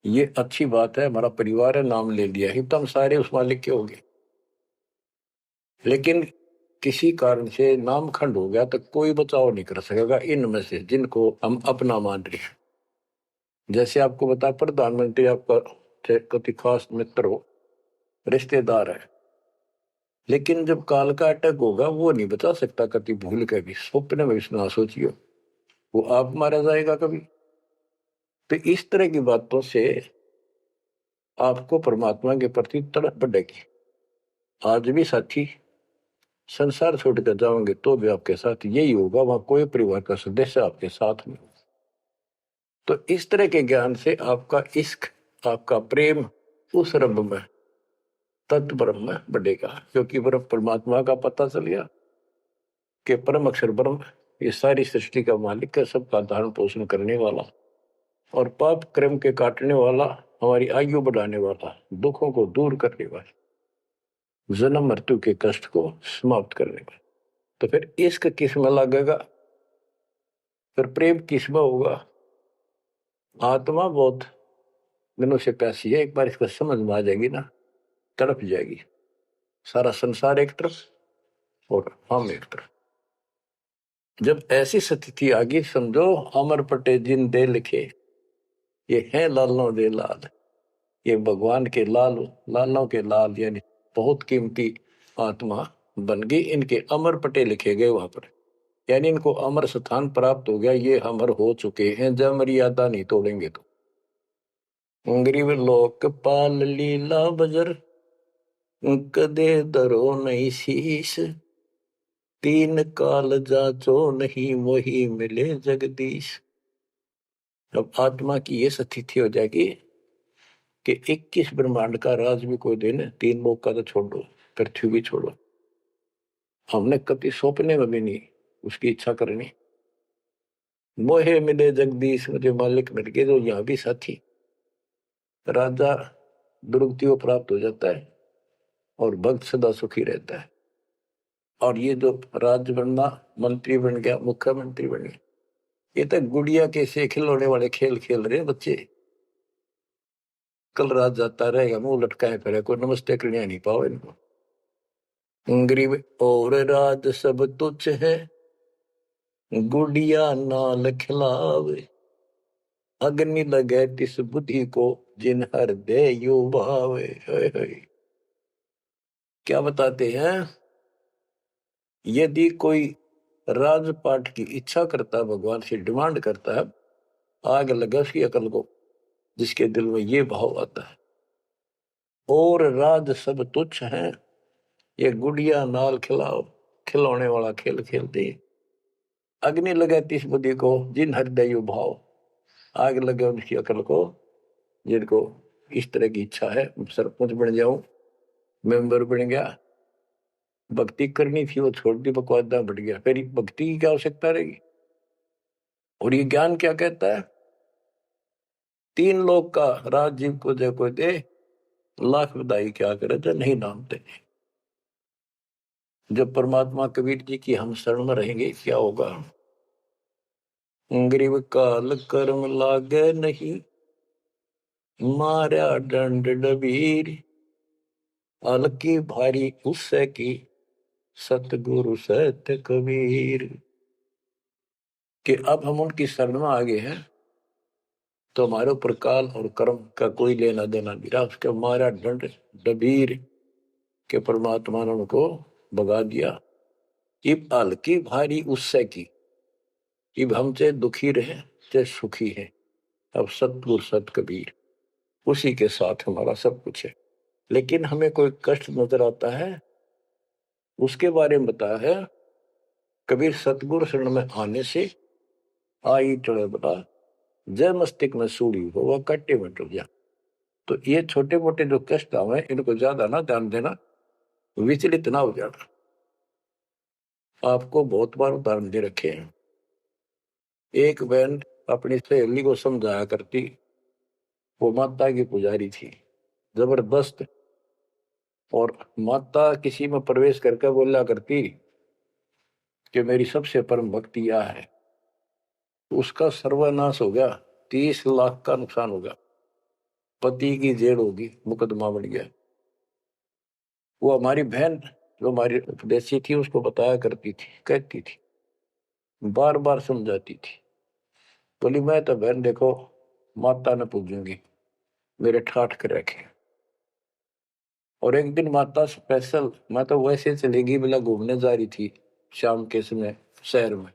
ये अच्छी बात है, हमारा परिवार है, नाम ले लिया ही तो हम सारे उस मालिक के हो गए। लेकिन किसी कारण से नाम खंड हो गया तो कोई बचाव नहीं कर सकेगा इनमें से जिनको हम अपना मान रहे हैं। जैसे आपको बता, प्रधानमंत्री आपका कति खास मित्र हो, रिश्तेदार है, लेकिन जब काल का अटैक होगा वो नहीं बचा सकता कति भूल के भी, स्वप्न में भी ना सोचियो, वो आप मारा जाएगा कभी। तो इस तरह की बातों से आपको परमात्मा के प्रति तड़प बढ़ेगी। आज भी साथी संसार छोड़कर जाओगे तो भी आपके साथ यही होगा, वहां कोई परिवार का सदस्य आपके साथ नहीं। तो इस तरह के ज्ञान से आपका इश्क, आपका प्रेम उस रब में, तत्व ब्रह्म में बढ़ेगा, क्योंकि ब्रह्म परमात्मा का पता चल गया कि परम अक्षर ब्रह्म ये सारी सृष्टि का मालिक है, सबका धारण पोषण करने वाला और पाप कर्म के काटने वाला, हमारी आयु बढ़ाने वाला, दुखों को दूर करने वाला, जन्म मृत्यु के कष्ट को समाप्त करने वाला। तो फिर इश्क किसमें लगेगा, फिर प्रेम किसमें होगा। आत्मा बहुत दिनों से प्यासी है, एक बार इसको समझ में आ जाएगी ना, तड़प जाएगी। सारा संसार एक तरफ और हम एक तरफ। जब ऐसी स्थिति आ गई, समझो अमर पटे जिन दे लिखे, ये है लालों दे लाल, ये भगवान के लाल, लालों के लाल, यानी बहुत कीमती आत्मा बन गई, इनके अमर पटे लिखे गए वहां पर, यानी इनको अमर स्थान प्राप्त हो गया, ये अमर हो चुके हैं, जब मर्यादा नहीं तोड़ेंगे तो। गरीब लोकपाल लीला बजर, कदे दरो नहीं शीश, तीन काल जाचो नहीं वही मिले जगदीश। अब आत्मा की ये स्थिति हो जाएगी कि 21 ब्रह्मांड का राज भी कोई देने, तीन लोग का तो छोड़ो, पृथ्वी भी छोड़ो, हमने कभी सौंपने में भी नहीं उसकी इच्छा करनी। मोहे मिले जगदीश, मुझे मालिक मिल गए, जो यहाँ भी साथी, राजा दुर्गति को प्राप्त हो जाता है और भक्त सदा सुखी रहता है। और ये जो राज बनना, मंत्री बन गया, मुख्यमंत्री बन गया, ये तो गुड़िया के से खिलौने वाले खेल खेल रहे बच्चे। कल रात जाता रहेगा, मुंह लटकाए फिरे, कोई नमस्ते करने नहीं पाओ इनको। गरीब और राज सब तुच्छ है, गुड़िया नाल खिलावे, अग्नि लगे तिस बुद्धि को, जिन हृदय यो भावे। क्या बताते हैं, यदि कोई राजपाट की इच्छा करता है, भगवान से डिमांड करता है, आग लगा उसकी अकल को, जिसके दिल में ये भाव आता है, और राज सब तुच्छ है, ये गुड़िया नाल खिलाओ, खिलौने वाला खेल खेलते, अग्नि लगे तिस बुद्धि को, जिन हृदय भाव, आग लगे उनकी अकल को, जिनको इस तरह की इच्छा है, सरपंच बन जाऊं, मेंबर बन गया, भक्ति करनी थी वो छोड़ दी, बकवादा बढ़ गया, फिर भक्ति की क्या आवश्यकता रहेगी। और ये ज्ञान क्या कहता है, तीन लोग का राज जीव को जो कोई दे, लाख बधाई क्या करे तो नहीं नामते। जब परमात्मा कबीर जी की हम शरण में रहेंगे क्या होगा, गरीब काल कर्म लागे नहीं, मारा दंड डबीर, अलकी भारी उससे की, सतगुरु सत्य कबीर। कि अब हम उनकी शरण में आ गए हैं तो हमारे ऊपर काल और कर्म का कोई लेना देना नहीं रहा, उसके मारा दंड डबीर के परमात्मा ने उनको भगा दिया। इब हल्की भारी उससे की, इब हम चाहे दुखी रहे चाहे सुखी है, अब सतगुरु सत कबीर, उसी के साथ हमारा सब कुछ है। लेकिन हमें कोई कष्ट नजर आता है, उसके बारे में बताया है कबीर, सतगुरु शरण में आने से आई चढ़े बता, जय मस्तिष्क में सूड़ी हो वह कट्टे में टूट जा। तो ये छोटे मोटे जो कष्ट आवे, इनको ज्यादा ना ध्यान देना, विचलित ना हो जाना। आपको बहुत बार उदाहरण दे रखे हैं। एक बहन अपनी सहेली को समझाया करती, वो माता की पुजारी थी जबरदस्त, और माता किसी में प्रवेश करके बोला करती कि मेरी सबसे परम भक्ति यह है, उसका सर्वनाश हो गया, 30 लाख का नुकसान हो गया, पति की जेल होगी, मुकदमा बन गया। वो हमारी बहन जो हमारी उपदेशी थी उसको बताया करती थी, कहती थी, बार बार समझाती थी, बोली मैं तो बहन देखो माता ने पूजूंगी, मेरे ठाठ कर रखे। और एक दिन माता स्पेशल, मैं तो वैसे चलेगी बिला घूमने जा रही थी शाम के समय शहर में,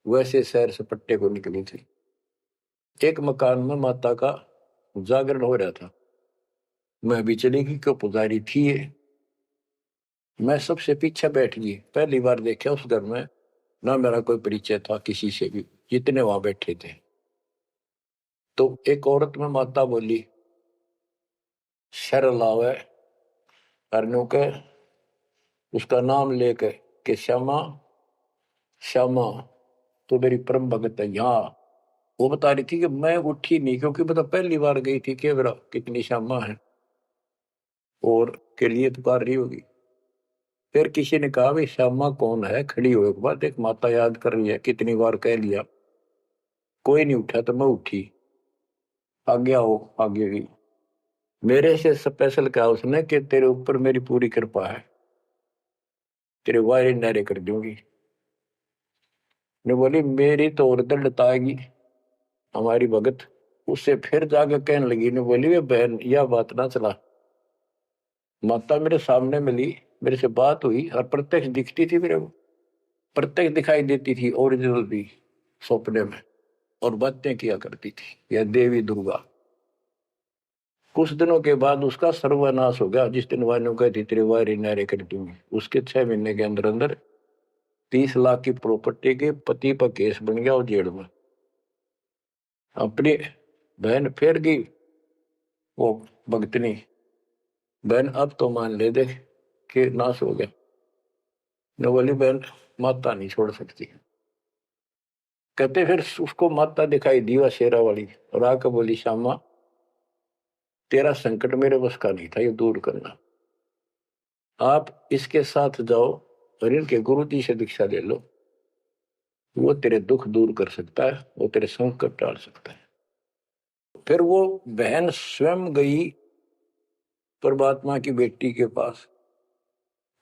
वैसे शहर से पट्टे को निकली थी। एक मकान में माता का जागरण हो रहा था, मैं भी चली गई, क्यों पुजारी थी ये। मैं सबसे पीछे बैठ गई, पहली बार देखा उस घर में ना मेरा कोई परिचय था किसी से भी, जितने वहां बैठे थे। तो एक औरत में माता बोली, शर लावे करने के उसका नाम लेके कि श्यामा श्यामा तो मेरी परम भगत है यहाँ। वो बता रही थी कि मैं उठी नहीं क्योंकि बता पहली बार गई थी कि मेरा कितनी श्यामा है और के लिए पुकार रही होगी। फिर किसी ने कहा भाई श्यामा कौन है, खड़ी हो एक बार एक माता याद कर रही है, कितनी बार कह लिया, कोई नहीं उठा तो मैं उठी, आगे आओ आगे गई। मेरे से स्पेशल कहा उसने कि तेरे ऊपर मेरी पूरी कृपा है, तेरे वायरे नारे कर दूंगी। ने बोली मेरी तो और दिल लताएगी हमारी भगत। उससे फिर जाके कहने लगी, ने बोली वे बहन यह बात ना चला, माता मेरे सामने मिली, मेरे से बात हुई और प्रत्यक्ष दिखती थी, मेरे को प्रत्यक्ष दिखाई देती थी ओरिजिनल भी सपने में, और बातें किया करती थी यह देवी दुर्गा। कुछ दिनों के बाद उसका सर्वनाश हो गया। जिस दिन वायु कहती तेरे वायरे नारे कर दूंगी, उसके 6 महीने के अंदर अंदर 30 लाख की प्रॉपर्टी के पति पर केस बन गया और जेल में। अपनी बहन फेर गई वो भगतनी, बहन अब तो मान ले दे कि नाश हो गया। न बोली बहन माता नहीं छोड़ सकती। कहते फिर उसको माता दिखाई दी वह शेरा वाली, और आकर बोली श्यामा तेरा संकट मेरे बस का नहीं था ये दूर करना, आप इसके साथ जाओ और इनके गुरु जी से दीक्षा ले लो, वो तेरे दुख दूर कर सकता है, वो तेरे संकट टाल सकता है। फिर वो बहन स्वयं गई परमात्मा की बेटी के पास,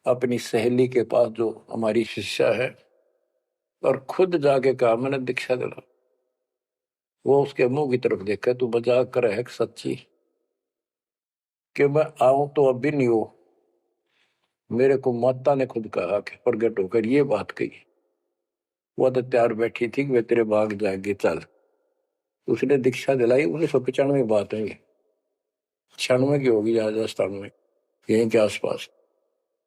अपनी सहेली के पास जो हमारी शिष्या है, और खुद जाके कहा मैंने दीक्षा दिला। वो उसके मुंह की तरफ देखा, तू मजाक कर है सच्ची कि मैं आऊं तो अब भी नहीं हो, मेरे को माता ने खुद कहा कि प्रगट होकर ये बात कही। वो तो तैयार बैठी थी कि वे तेरे भाग जाएंगे चल। उसने दीक्षा दिलाई 1995 बात है, 96 की होगी राजस्थान में यहीं के आसपास।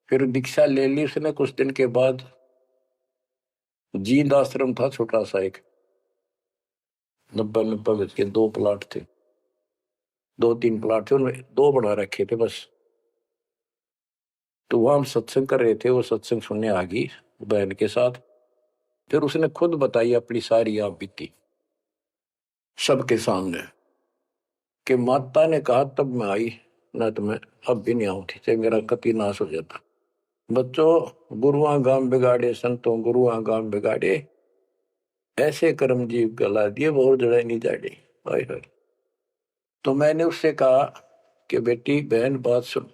फिर दीक्षा ले ली उसने। कुछ दिन के बाद जींद आश्रम था छोटा सा एक, 90 गज के 2 प्लाट थे, 2-3 प्लाट थे, उनमें 2 बना रखे थे बस। तो वहां हम सत्संग कर रहे थे, वो सत्संग सुनने आ गई बहन के साथ। फिर उसने खुद बताई अपनी सारी आप बीती सबके सामने कि माता ने कहा तब मैं आई, न तो मैं अब भी नहीं आऊंगी, चाहे मेरा कति नाश हो जाता। बच्चों गुरुआ गांव बिगाड़े संतों गुरुआ गांव बिगाड़े, ऐसे कर्म जीव गला दिए वो जड़े नहीं जाड़े। हाय हाय। तो मैंने उससे कहा कि बेटी बहन बात सुन,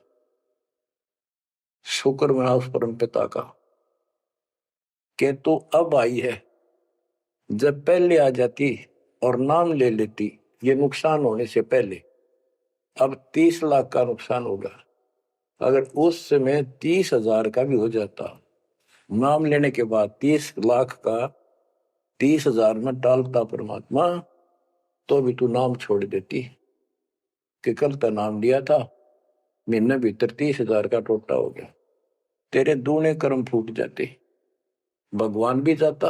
शुक्र मना उस परम पिता का कि तू अब आई है, जब पहले आ जाती और नाम ले लेती ये नुकसान होने से पहले, अब 30 लाख का नुकसान होगा। अगर उस समय 30,000 का भी हो जाता, नाम लेने के बाद 30 लाख का 30,000 में डालता परमात्मा, तो भी तू नाम छोड़ देती कि कल का नाम लिया था, महीने भीतर 30,000 का टोटा हो गया, तेरे दूने कर्म फूट जाते, भगवान भी जाता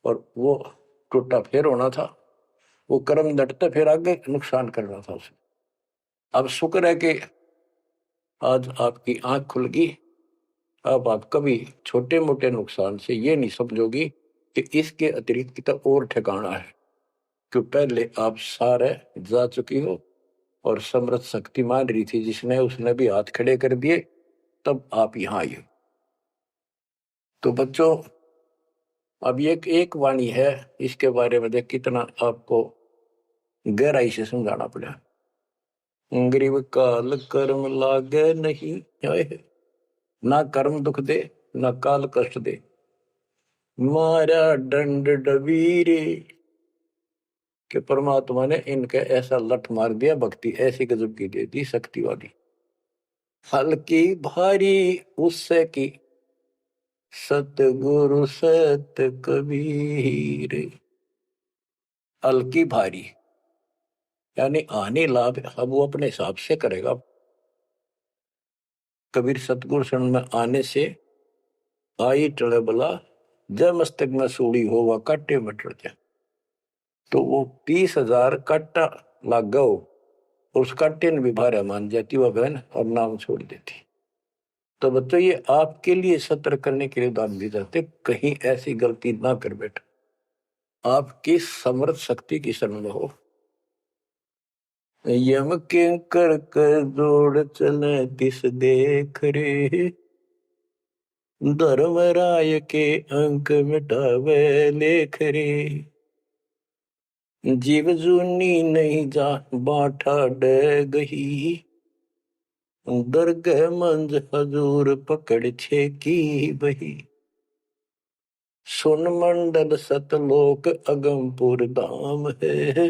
और वो टोटा फिर होना था, वो कर्म डटते फिर आगे नुकसान करना था उसे। अब शुक्र है कि आज आपकी आंख खुल गई। अब आप कभी छोटे मोटे नुकसान से ये नहीं समझोगी कि इसके अतिरिक्त कितना और ठिकाना है, क्यों पहले आप सारे जा चुकी हो और समृद्ध शक्ति मान रही थी जिसने, उसने भी हाथ खड़े कर दिए, तब आप यहां आई हो। तो बच्चों अब ये एक वाणी है, इसके बारे में देख कितना आपको गहराई से समझाना पड़ा। गरीब काल कर्म लागे नहीं, ना कर्म दुख दे ना काल कष्ट दे, मारा दंड डबीरे। कि परमात्मा ने इनके ऐसा लठ मार दिया, भक्ति ऐसी गजब की दे दी शक्ति वाली। हल्की भारी उससे की सतगुरु सत कबीर। हल्की भारी यानी आने लाभ अब वो अपने हिसाब से करेगा। कबीर सतगुरु शरण में आने से आई टले बला, जय मस्तक में सूड़ी हो वह काटे में टल जाए। तो वो 30,000 काटा लाग गो उसका टिन भी भारा मान जाती वह बहन और नाम छोड़ देती। तो बच्चों ये आपके लिए सत्र करने के लिए दान दिए जाते, कहीं ऐसी गलती ना कर बेटा, आपकी समर्थ शक्ति की शरण में हो। यम के कर कर जोड़ चले तिस देख रे, धर्मराय के अंक मिटावे लेख रे, जीव जूनी नहीं जा बाठा डे गही, दरगह मंज हजूर पकड़ छे की बही, सुन मंडल सतलोक अगमपुर धाम है,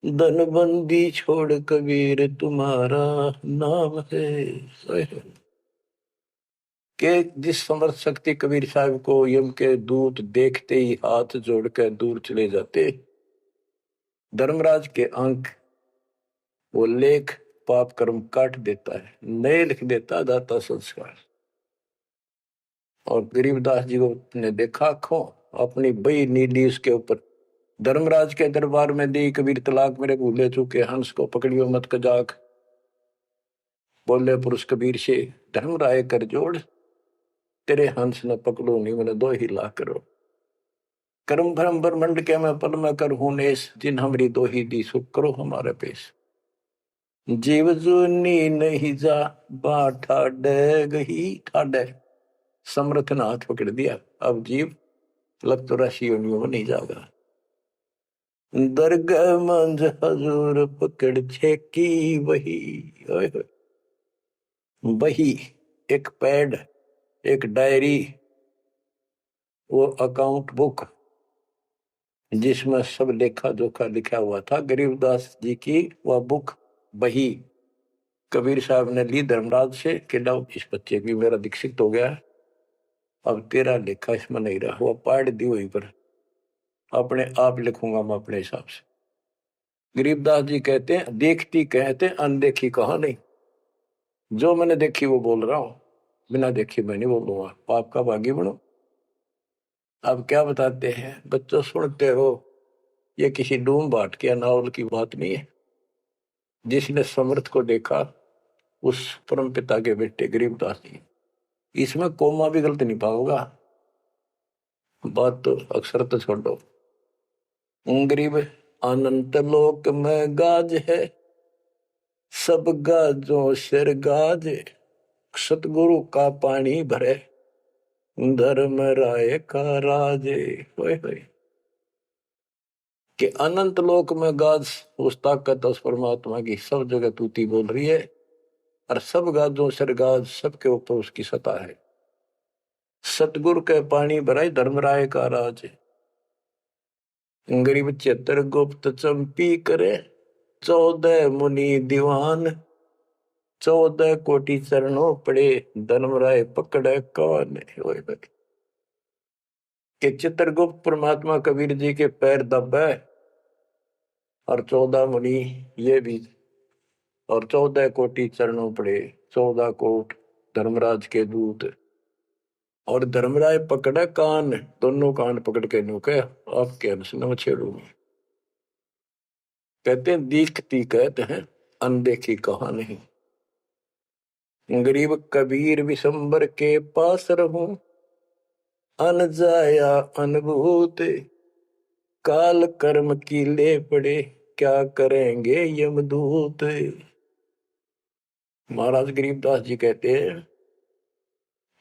धनबंदी छोड़ कबीर तुम्हारा नाम है। के जिस समर्थ शक्ति कबीर साहब को यम के दूत देखते ही हाथ जोड़कर दूर चले जाते, धर्मराज के अंक वो लेख पाप कर्म काट देता है, नए लिख देता दाता संस्कार। और गरीबदास जी को ने देखा खो अपनी बई नीली उसके ऊपर, धर्मराज के दरबार में दी कबीर तलाक मेरे भूले चुके, हंस को पकड़ियो मत कजाक, बोले पुरुष कबीर से धर्मराय कर जोड़, तेरे हंस न पकड़ो नहीं मैंने दो ही ला करो, कर्म भरम ब्रह्मंड के मैं पल में कर हूं नेस, जिन हमरी दो ही दी सुख करो हमारे पेश, जीव जूनी नहीं जा बाठा डे गही, ठाडे समर्थ ने हाथ पकड़ दिया, अब जीव लग तो राशि योनियों में नहीं जाएगा, दरगाह मंझ हजूर पकड़ छे की वही, वही एक पैड, एक डायरी, वो अकाउंट बुक जिसमें सब लेखा जोखा लिखा हुआ था, गरीबदास जी की वह बुक बही कबीर साहब ने ली धर्मराज से कि लो इस बच्चे की मेरा दीक्षित हो गया, अब तेरा लेखा इसमें नहीं रहा, वो पाड़ दी वहीं पर, अपने आप लिखूंगा मैं अपने हिसाब से। गरीबदास जी कहते हैं देखती कहते अनदेखी कहा नहीं, जो मैंने देखी वो बोल रहा हूं, बिना देखी मैं नहीं बोलूंगा, पाप का भागी बनो। अब क्या बताते हैं बच्चों, सुनते हो, ये किसी डूम बाट के नावल की बात नहीं है, जिसने समर्थ को देखा उस परम पिता के बेटे गरीबदास जी, इसमें कोमा भी गलत नहीं पाओगा, बात तो अक्सर तो छोड़ दो। गरीब अनंत लोक में गाज है, सब गाजों सिर गाज, सतगुरु का पानी भरे, धर्म राय का राजे, होए होए कि अनंत लोक में गाज उस ताकत उस परमात्मा की सब जगह तूती बोल रही है, और सब गाजों सिर गाज सबके ऊपर उसकी सत्ता है, सतगुरु के पानी भराई धर्मराय का राज, गरीब चतर गुप्त चंपी करे, 14 मुनि दीवान, 14 कोटि चरणों पड़े, धर्मराय पकड़े कौन, कि चित्रगुप्त परमात्मा कबीर जी के पैर दबे, और 14 मुनि ये भी, और 14 कोटि चरणों पड़े, 14 कोट धर्मराज के दूत, और धर्मराय पकड़े कान, दोनों कान पकड़ के नुके आपके अंश न छेड़ूंगी। कहते हैं दीखती कहते हैं अनदेखी कहा नहीं, गरीब कबीर विशंबर के पास रहूं, अन जाया अनुभूत, काल कर्म की ले पड़े, क्या करेंगे यमदूत। महाराज गरीबदास जी कहते हैं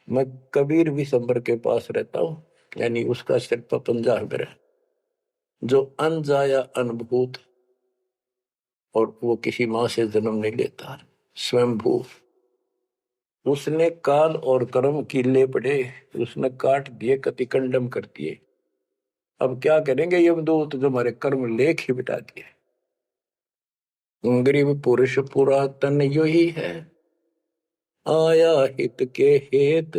मैं कबीर विशंबर के पास रहता हूं, यानी उसका सिर पर पंजा है मेरा, जो अन जाया अनुभूत, और वो किसी मां से जन्म नहीं लेता, स्वयंभू, उसने काल और कर्म की ले पड़े, उसने काट दिए, कतिकंडम कर दिए, अब क्या करेंगे यमदूत, जो हमारे कर्म लेख ही बिटा दिए। गरीब पुरुष पुरातन यो ही है, आया हित के हेत,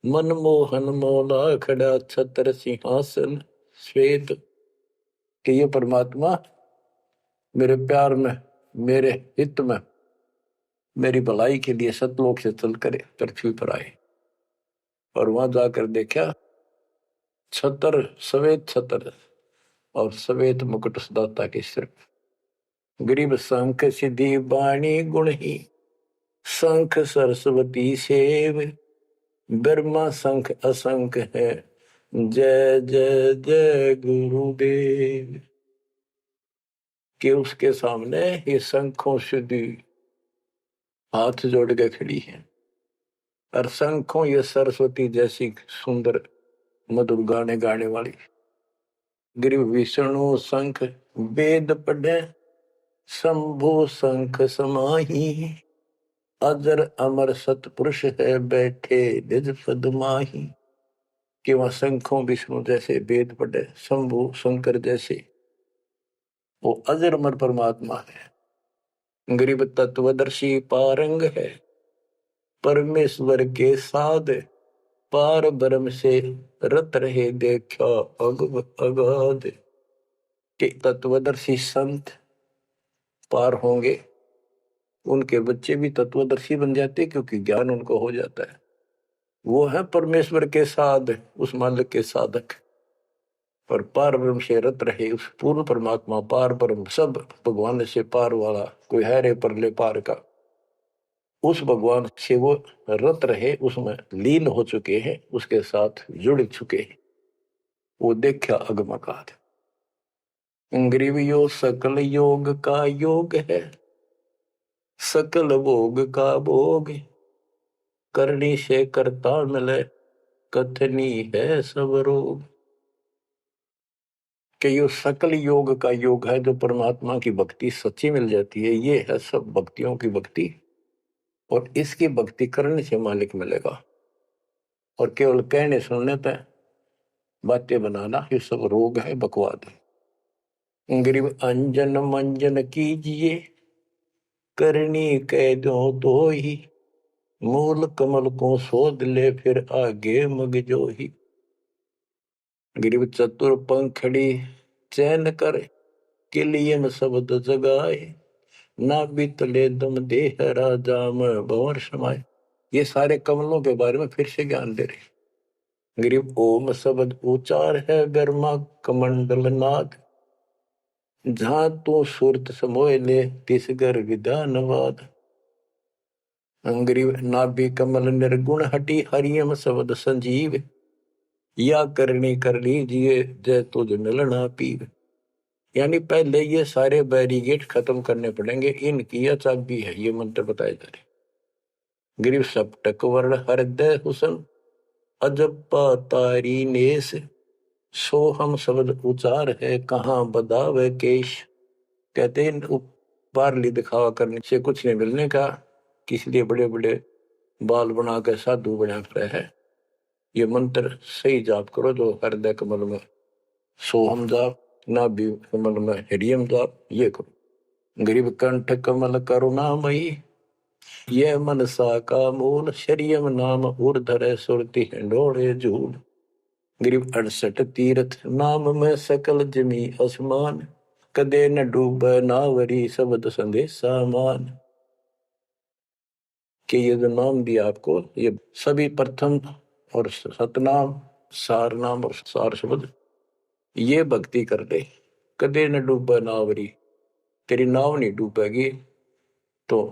मनमोहन मौला खड़ा छत्र सिंहासन श्वेत, कि ये परमात्मा मेरे प्यार में, मेरे हित में, मेरी भलाई के लिए सतलोक से चल कर पृथ्वी पर आए, और वहां जाकर देखा छतर, सवेत छतर और सवेत मुकुट दाता के सिर, गरीब शंख सिद्धि बाणी गुण ही, शंख सरस्वती सेव, ब्रह्मा शंख असंख है, जय जय जय गुरुदेव। कि उसके सामने ये शंखों सिद्धि हाथ जोड़ के खड़ी है, और शंखों ये सरस्वती जैसी सुंदर मधुर गाने गाने वाली। गिरिव विष्णु शंख वेद पढ़े, शंभु शंख समाही, अजर अमर सतपुरुष है बैठे निज पद माही। कि वह शंखों विष्णु जैसे वेद पढ़े, शंभु शंकर जैसे वो अजर अमर परमात्मा है। गरीब तत्वदर्शी पारंग है, परमेश्वर के साध, पार ब्रह्म से रत रहे देखा अगाध। के तत्वदर्शी संत पार होंगे, उनके बच्चे भी तत्वदर्शी बन जाते, क्योंकि ज्ञान उनको हो जाता है। वो है परमेश्वर के साध, उस मालिक के साधक, पर पार ब्रह्म से रत रहे, उस पूर्ण परमात्मा पार ब्रह्म सब भगवान से पार वाला कोई है रे परले पार का, उस भगवान से वो रत रहे, उसमें लीन हो चुके हैं, उसके साथ जुड़ चुके हैं। वो देखा अगमकाद। ग्रीव योग सकल योग का योग है, सकल भोग का भोग, करनी से करता मिले, कथनी है सब रोग। कि यो सकल योग का योग है, जो परमात्मा की भक्ति सच्ची मिल जाती है, ये है सब भक्तियों की भक्ति। और इसकी भक्ति करने से मालिक मिलेगा, और केवल कहने सुनने पे बातें बनाना ये सब रोग है, बकवाद है। गरीब अंजन मंजन कीजिए, करनी कह दो तो ही, मूल कमल को शोध ले फिर आगे मग जो ही। गरीब चतुर पंखड़ी चैन कर, किलियन शब्द जगाए, ना बीतले दम देह राजा में भंवर समाये। ये सारे कमलों के बारे में फिर से ज्ञान दे रहे। गरीब ओम शब्द उच्चार है, गर्मा कमंडल नाद, जहां तू सुरत समोय ले तिस घर विधानवाद। गरीब नाभि कमल निर्गुण हटी, हरियम शब्द संजीव, या करनी कर लीजिए जय तुझ मिलना पीर। यानी पहले ये सारे बैरिगेट खत्म करने पड़ेंगे, इनकी यह चाबी है, ये मंत्र बताए जा रहे। गिरिव सप्तक वर्ण हृदय हुसन, अजप्पा तारी नेस, सोहम शब्द उचार है, कहाँ बदावे केश। कहते हैं बारली दिखावा करने से कुछ नहीं मिलने का, इसलिए बड़े बड़े बाल बना के साधु बना रहे हैं। ये मंत्र सही जाप करो, जो हृदय कमल में सोहम जाप, नाभि कमल में हरियम जाप, ये करो। गरीब कंठ कमल करुणामयी, ये मनसा का मूल, शरियम नाम ऊर्धर सुरति हिंडोड़े झूल। गरीब 68 तीर्थ नाम में सकल जमी आसमान, कदे न डूब नावरी शब्द संदेशा मान। कि ये जो नाम दिया आपको, ये सभी प्रथम और सतनाम, सार नाम और सार शब्द, ये भक्ति कर ले, कदे न डूबा नावरी, तेरी नाव नहीं डूबेगी तो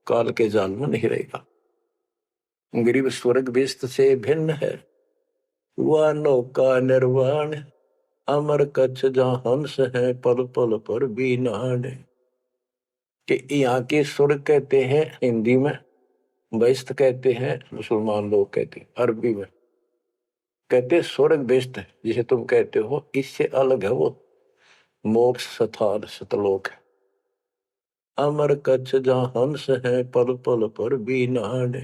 काल के जाल में नहीं रहेगा। गरीब स्वर्ग बेस्त से भिन्न है, वह नौका निर्वाण, अमर कच्छ जहां हंस है, पल पल पर भी नाण। कि यहाँ के स्वर्ग कहते हैं हिंदी में, बेस्त कहते हैं मुसलमान लोग कहते हैं अरबी में, कहते स्वर्ग बेस्त है जिसे तुम कहते हो, इससे अलग है वो मोक्ष स्थान सतलोक है। अमर कच्छ जहां हंस है, पल पल पर भी नाण।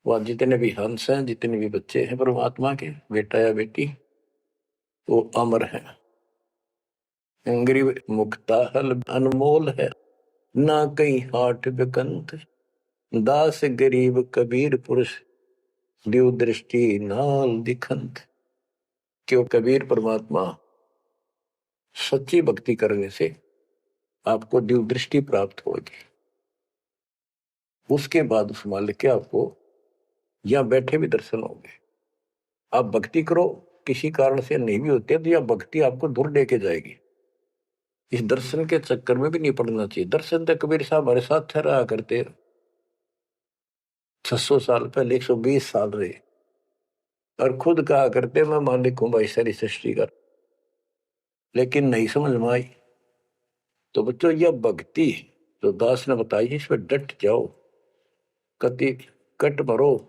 वह जितने भी हंस हैं, जितने भी बच्चे हैं परमात्मा के, बेटा या बेटी, वो अमर है। गरीब मुक्ता हल अनमोल है, ना कहीं हाट बिकंत, दास गरीब कबीर पुरुष, दिव दृष्टि नाल दिखंत। क्यों कबीर परमात्मा सच्ची भक्ति करने से आपको दिव दृष्टि प्राप्त होगी। उसके बाद उस मालिक के आपको यहां बैठे भी दर्शन होंगे। आप भक्ति करो, किसी कारण से नहीं भी होते तो यह भक्ति आपको दूर लेके जाएगी। इस दर्शन के चक्कर में भी नहीं पड़ना चाहिए। दर्शन तो कबीर साहब हमारे साथ रहा करते, 600 साल पहले, 120 साल रहे, और खुद कहा करते मैं मालिक हूं भाई सारी सृष्टि का। लेकिन नहीं समझ में आई। तो बच्चों यह भक्ति जो दास ने बताई, इस पर डट जाओ, कति कट मरो,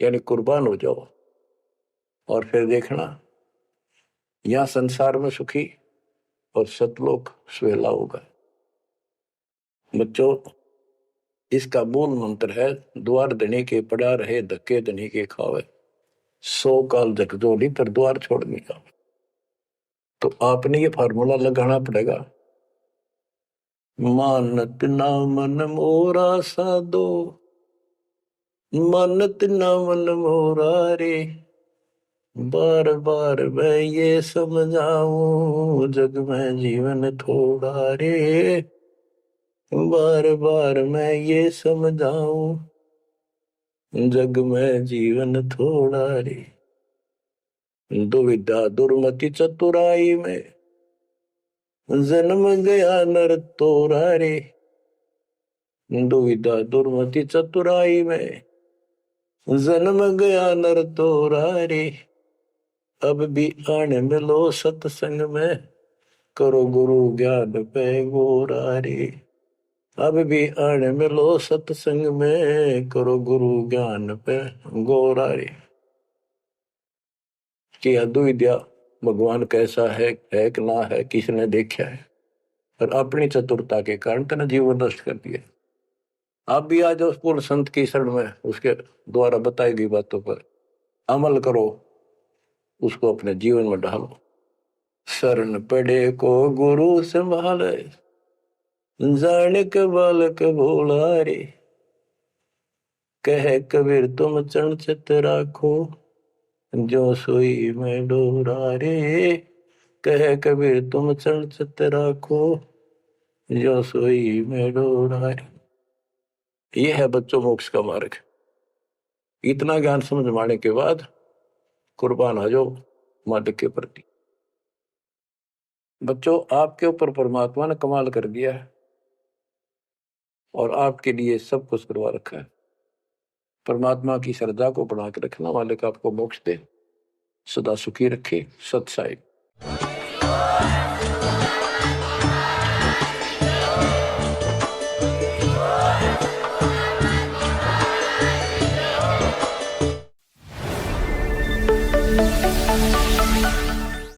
यानी कुर्बान हो जाओ, और फिर देखना यहां संसार में सुखी और सतलोक सुहेला होगा। बच्चों इसका मूल मंत्र है, द्वार धनी के पड़ा रहे, धक्के धनी के खावे, 100 काल झकझोली तर द्वार छोड़ने का। तो आपने ये फार्मूला लगाना पड़ेगा, मानत ना मन मोरा साधो, मानत ना मन मोरा रे, बार बार मैं ये समझाऊं, जग में जीवन थोड़ा रे, बार बार मैं ये समझाऊं, जग में जीवन थोड़ा रे। दुविधा दुर्मति चतुराई में, जन्म गया नर तोरा रे, दुविधा दुर्मति चतुराई में, जन्म गया नर तोरा रे, अब भी आने मिलो सत्संग में, करो गुरु ज्ञान पे गोरा रे, अब भी आने मिलो सत्संग में, करो गुरु ज्ञान पे गोरा रे। कि अद्विद्या भगवान कैसा है कि ना है, किसने देखा है, और अपनी चतुरता के कारण तेने जीवन नष्ट कर दिया। आप भी आज उस पूर्ण संत की शरण में, उसके द्वारा बताई गई बातों पर अमल करो, उसको अपने जीवन में ढालो। शरण पड़े को गुरु संभाले, जाने के बालक भोला रे, कह कबीर तुम चरण चित राखो, जो सोई में डोरा रे, कह कबीर तुम चरण चित राखो, जो सोई में डोरा रे। ये है बच्चों मोक्ष का मार्ग। इतना ज्ञान समझ में आने के बाद कुर्बान हो जाओ मालिक के प्रति। बच्चों आपके ऊपर परमात्मा ने कमाल कर दिया है, और आपके लिए सब कुछ करवा रखा है। परमात्मा की श्रद्धा को बढ़ा के रखना, मालिक आपको मोक्ष दे, सदा सुखी रखे। सत साहिब।